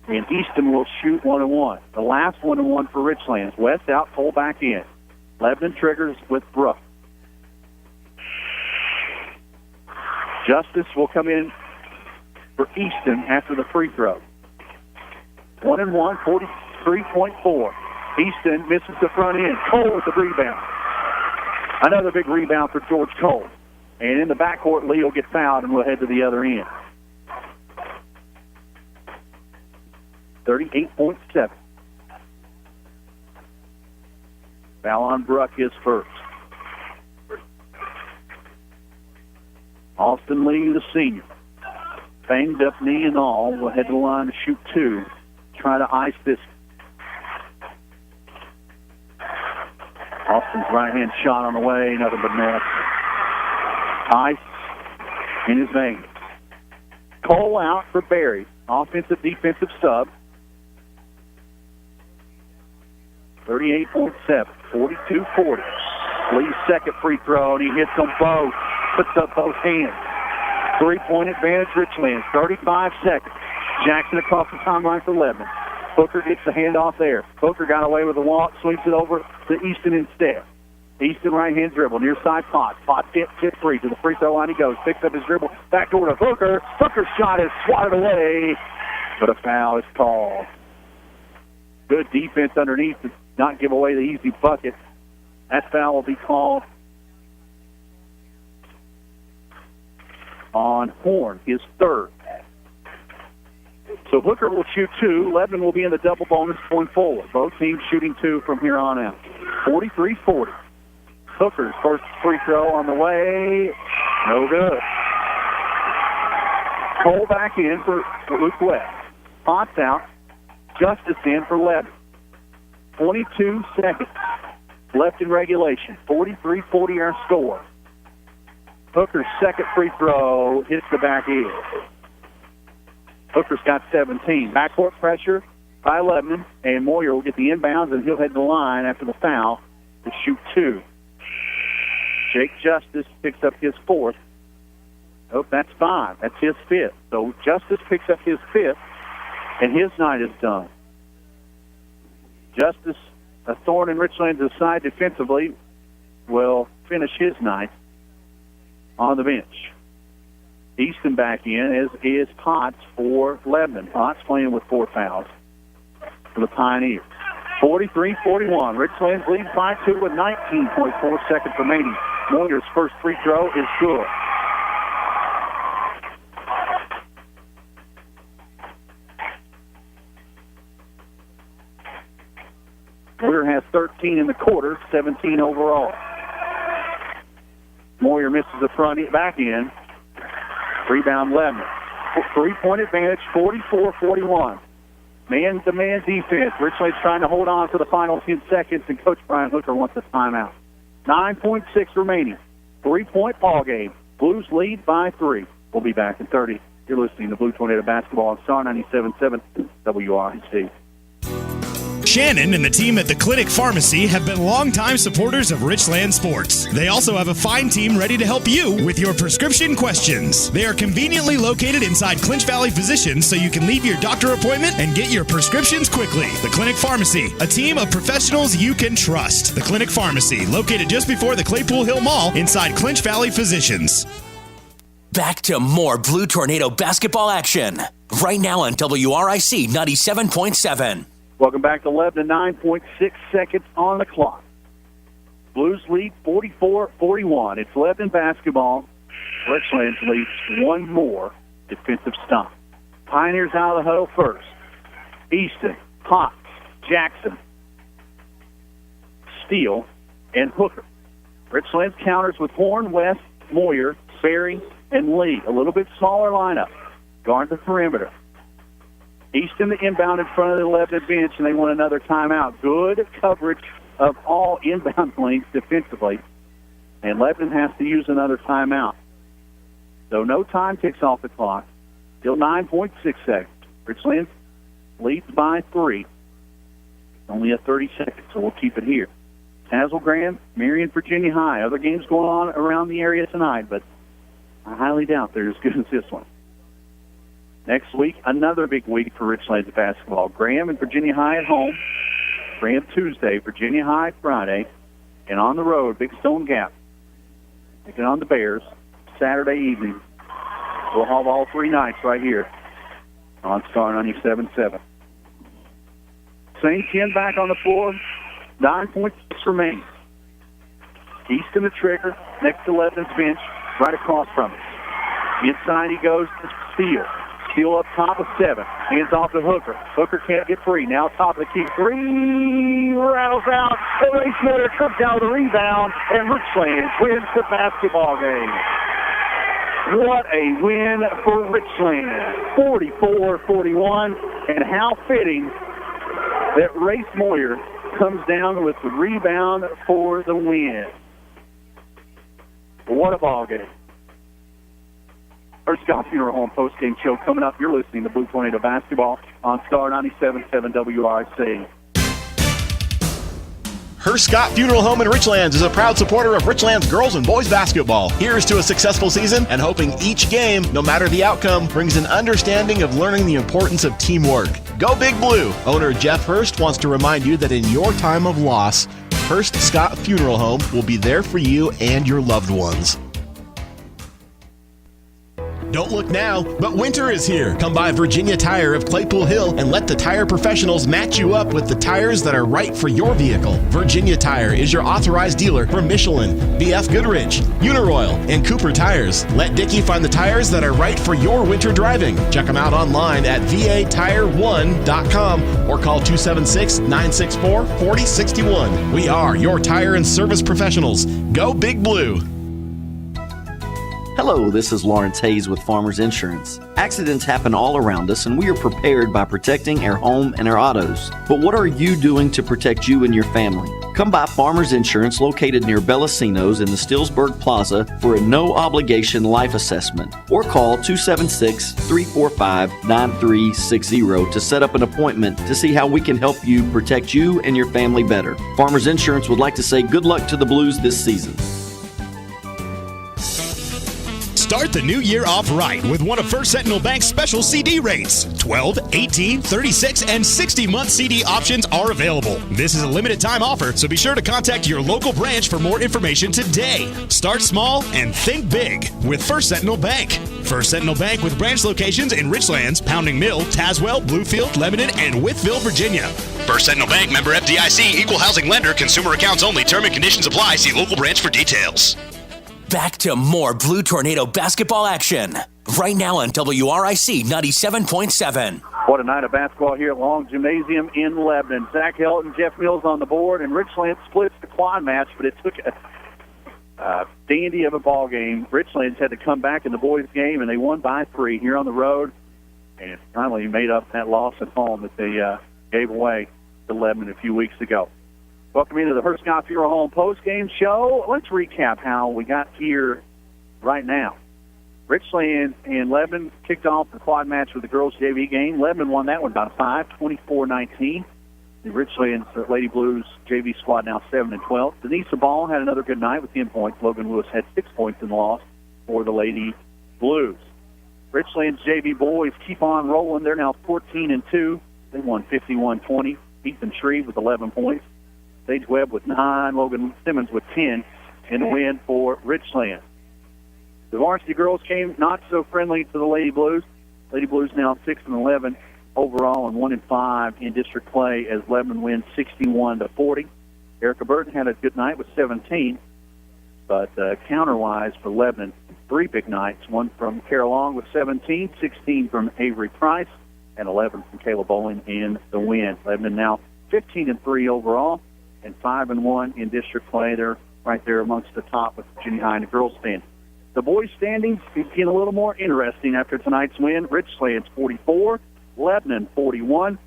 And Easton will shoot 1-and-1. The last 1-and-1 for Richlands. West out, pull back in. Lebanon triggers with Bruck. Justice will come in for Easton after the free throw. 1-and-1, 43.4. Easton misses the front end. Cole with the rebound. Another big rebound for George Cole. And in the backcourt, Lee will get fouled and we'll head to the other end. 38.7. Foul on Bruck is first. Austin Lee, the senior. Banged up knee and all. Will head to the line to shoot 2. Try to ice this. Austin's right-hand shot on the way. Nothing but net. Ice in his veins. Cole out for Berry. Offensive, defensive sub. 38.7, 42-40. Lee's second free throw, and he hits them both. Puts up both hands. 3-point advantage, Richlands. 35 seconds. Jackson across the timeline for Lebanon. Hooker gets the handoff there. Hooker got away with a walk, swings it over to Easton instead. Easton right-hand dribble, near side Potts. Potts tip free. To the free throw line he goes. Picks up his dribble. Back door to Hooker. Hooker's shot is swatted away, but a foul is called. Good defense underneath to not give away the easy bucket. That foul will be called on Horn, his third. So Hooker will shoot two. Lebanon will be in the double bonus going forward. Both teams shooting two from here on out. 43-40. Hooker's first free throw on the way. No good. Cole back in for Luke West. Potts out. Justice in for Lebanon. 22 seconds left in regulation. 43-40 our score. Hooker's second free throw hits the back end. Hooker's got 17. Backcourt pressure by Lebanon, and Moyer will get the inbounds, and he'll head to the line after the foul to shoot two. Jake Justice picks up his fourth. Oh, that's five. That's his fifth. So Justice picks up his fifth, and his night is done. Justice, a thorn in Richlands' side defensively, will finish his night on the bench. Easton back in, as is Potts for Lebanon. Potts playing with 4 fouls for the Pioneers. 43-41. Richlands leads by 2 with 19.4 seconds remaining. Moyer's first free throw is good. Moyer has 13 in the quarter, 17 overall. Moyer misses the front back end. Rebound Lebanon. 3-point advantage, 44-41. Man-to-man defense. Richlands trying to hold on for the final 10 seconds, and Coach Brian Hooker wants a timeout. 9.6 remaining. 3-point ball game. Blues lead by 3. We'll be back in 30. You're listening to Blue Tornado Basketball on Star 97.7 WRC. Shannon and the team at the Clinic Pharmacy have been longtime supporters of Richlands Sports. They also have a fine team ready to help you with your prescription questions. They are conveniently located inside Clinch Valley Physicians, so you can leave your doctor appointment and get your prescriptions quickly. The Clinic Pharmacy, a team of professionals you can trust. The Clinic Pharmacy, located just before the Claypool Hill Mall inside Clinch Valley Physicians. Back to more Blue Tornado basketball action. Right now on WRIC 97.7. Welcome back to Lebanon. 9.6 seconds on the clock. Blues lead 44-41. It's Lebanon basketball. Richlands leads one more defensive stop. Pioneers out of the huddle first. Easton, Potts, Jackson, Steele, and Hooker. Richlands counters with Horn, West, Moyer, Berry, and Lee. A little bit smaller lineup. Guard the perimeter. Easton the inbound in front of the Lebanon bench, and they want another timeout. Good coverage of all inbound lanes defensively, and Lebanon has to use another timeout. So no time ticks off the clock. Still 9.6 seconds. Richlands leads by 3. Only a 30 seconds, so we'll keep it here. Hazel Graham, Marion, Virginia High. Other games going on around the area tonight, but I highly doubt they're as good as this one. Next week, another big week for Richlands basketball. Graham and Virginia High at home. Graham Tuesday, Virginia High Friday. And on the road, Big Stone Gap. Taking on the Bears Saturday evening. We'll have all 3 nights right here on Star 97.7. St. Ken back on the floor. 9.6 remaining. Easton the trigger, next to Lebanon's bench, right across from it. Inside he goes to Steele. Steele up top of 7. Hands off to Hooker. Hooker can't get free. Now top of the key. 3 rattles out. Ray Schmitter comes down the rebound, and Richlands wins the basketball game. What a win for Richlands. 44-41. And how fitting that Race Moyer comes down with the rebound for the win. What a ball game. Our Scott Funeral Home post-game show coming up. You're listening to Blue Tornado Basketball on Star 97.7 WRC. Hearst Scott Funeral Home in Richlands is a proud supporter of Richlands girls and boys basketball. Here's to a successful season and hoping each game, no matter the outcome, brings an understanding of learning the importance of teamwork. Go Big Blue! Owner Jeff Hearst wants to remind you that in your time of loss, Hearst Scott Funeral Home will be there for you and your loved ones. Don't look now, but winter is here. Come by Virginia Tire of Claypool Hill and let the tire professionals match you up with the tires that are right for your vehicle. Virginia Tire is your authorized dealer for Michelin, BF Goodrich, Uniroyal, and Cooper Tires. Let Dickie find the tires that are right for your winter driving. Check them out online at vatire1.com or call 276-964-4061. We are your tire and service professionals. Go Big Blue! Hello, this is Lawrence Hayes with Farmers Insurance. Accidents happen all around us, and we are prepared by protecting our home and our autos. But what are you doing to protect you and your family? Come by Farmers Insurance located near Bellasinos in the Stillsburg Plaza for a no-obligation life assessment, or call 276-345-9360 to set up an appointment to see how we can help you protect you and your family better. Farmers Insurance would like to say good luck to the Blues this season. Start the new year off right with one of First Sentinel Bank's special CD rates. 12, 18, 36, and 60-month CD options are available. This is a limited time offer, so be sure to contact your local branch for more information today. Start small and think big with First Sentinel Bank. First Sentinel Bank with branch locations in Richlands, Pounding Mill, Tazewell, Bluefield, Lebanon, and Wytheville, Virginia. First Sentinel Bank, member FDIC, equal housing lender, consumer accounts only, term and conditions apply. See local branch for details. Back to more Blue Tornado basketball action. Right now on WRIC 97.7. What a night of basketball here at Long Gymnasium in Lebanon. Zach Helton, Jeff Mills on the board, and Richlands splits the quad match, but it took a dandy of a ball game. Richlands had to come back in the boys' game, and they won by 3 here on the road, and finally made up that loss at home that they gave away to Lebanon a few weeks ago. Welcome into the Hearst Scott Funeral Home post-game show. Let's recap how we got here right now. Richlands and Lebanon kicked off the quad match with the girls' JV game. Lebanon won that one by 5, 24-19. The Richlands Lady Blues JV squad now 7-12. Denise Ball had another good night with 10 points. Logan Lewis had 6 points in the loss for the Lady Blues. Richlands JV boys keep on rolling. They're now 14-2. They won 51-20. Ethan Shreve with 11 points. Sage Webb with 9, Logan Simmons with 10, and the win for Richlands. The varsity girls came not so friendly to the Lady Blues. Lady Blues now 6-11 overall and 1-5 in district play as Lebanon wins 61-40. Erica Burton had a good night with 17, but counter-wise for Lebanon, 3 big nights. One from Carol Long with 17, 16 from Avery Price, and 11 from Kayla Bowling in the win. Lebanon now 15-3 overall and 5-1 in district play. They're right there amongst the top with Virginia High and the girls' stand. The boys' standings getting a little more interesting after tonight's win. Richlands 44, Lebanon 41.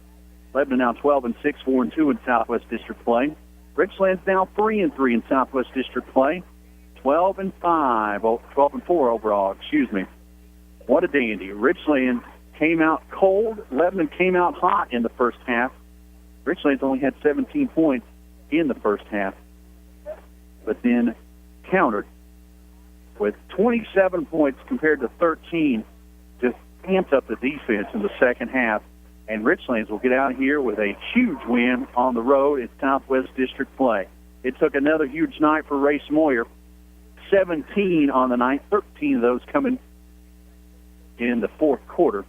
Lebanon now 12-6, 4-2 in Southwest District play. Richlands now 3-3 in Southwest District play. 12-4 overall. What a dandy! Richlands came out cold. Lebanon came out hot in the first half. Richlands only had 17 points in the first half, but then countered with 27 points compared to 13, just amped up the defense in the second half, and Richlands will get out here with a huge win on the road in Southwest District play. It took another huge night for Race Moyer, 17 on the night, 13 of those coming in the fourth quarter,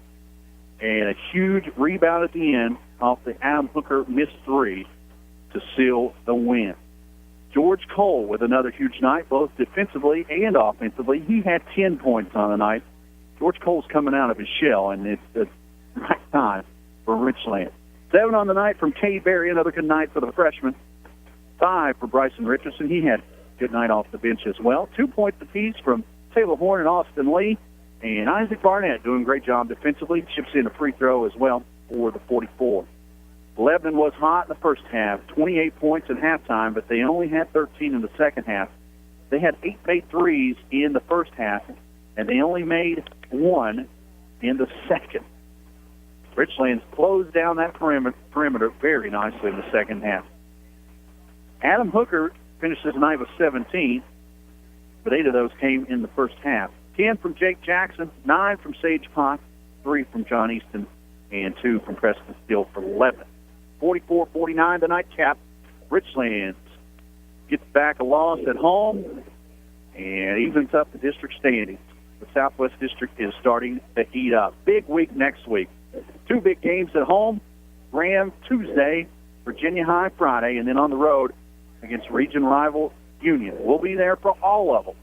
and a huge rebound at the end off the Adam Hooker missed 3 to seal the win. George Cole with another huge night, both defensively and offensively. He had 10 points on the night. George Cole's coming out of his shell, and it's the right time for Richlands. 7 on the night from Cade Berry, another good night for the freshman. 5 for Bryson Richardson. He had a good night off the bench as well. 2 points apiece from Taylor Horn and Austin Lee. And Isaac Barnett doing a great job defensively. Chips in a free throw as well for the 44. Lebanon was hot in the first half, 28 points at halftime, but they only had 13 in the second half. They had 8 made threes in the first half, and they only made 1 in the second. Richlands closed down that perimeter very nicely in the second half. Adam Hooker finishes tonight with 17, but 8 of those came in the first half. 10 from Jake Jackson, 9 from Sage Potts, 3 from John Easton, and 2 from Preston Steele for 11. 44-49 the nightcap. Richlands gets back a loss at home and evens up the district standings. The Southwest District is starting to heat up. Big week next week. 2 big games at home. Graham Tuesday, Virginia High Friday, and then on the road against region rival Union. We'll be there for all of them.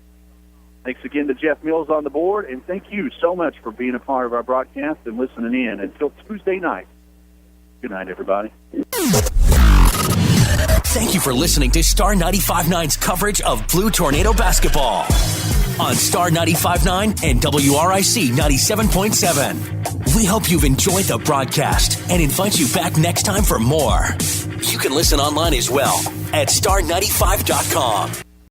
Thanks again to Jeff Mills on the board, and thank you so much for being a part of our broadcast and listening in. Until Tuesday night, good night, everybody. Thank you for listening to Star 95.9's coverage of Blue Tornado basketball on Star 95.9 and WRIC 97.7. We hope you've enjoyed the broadcast and invite you back next time for more. You can listen online as well at star95.com.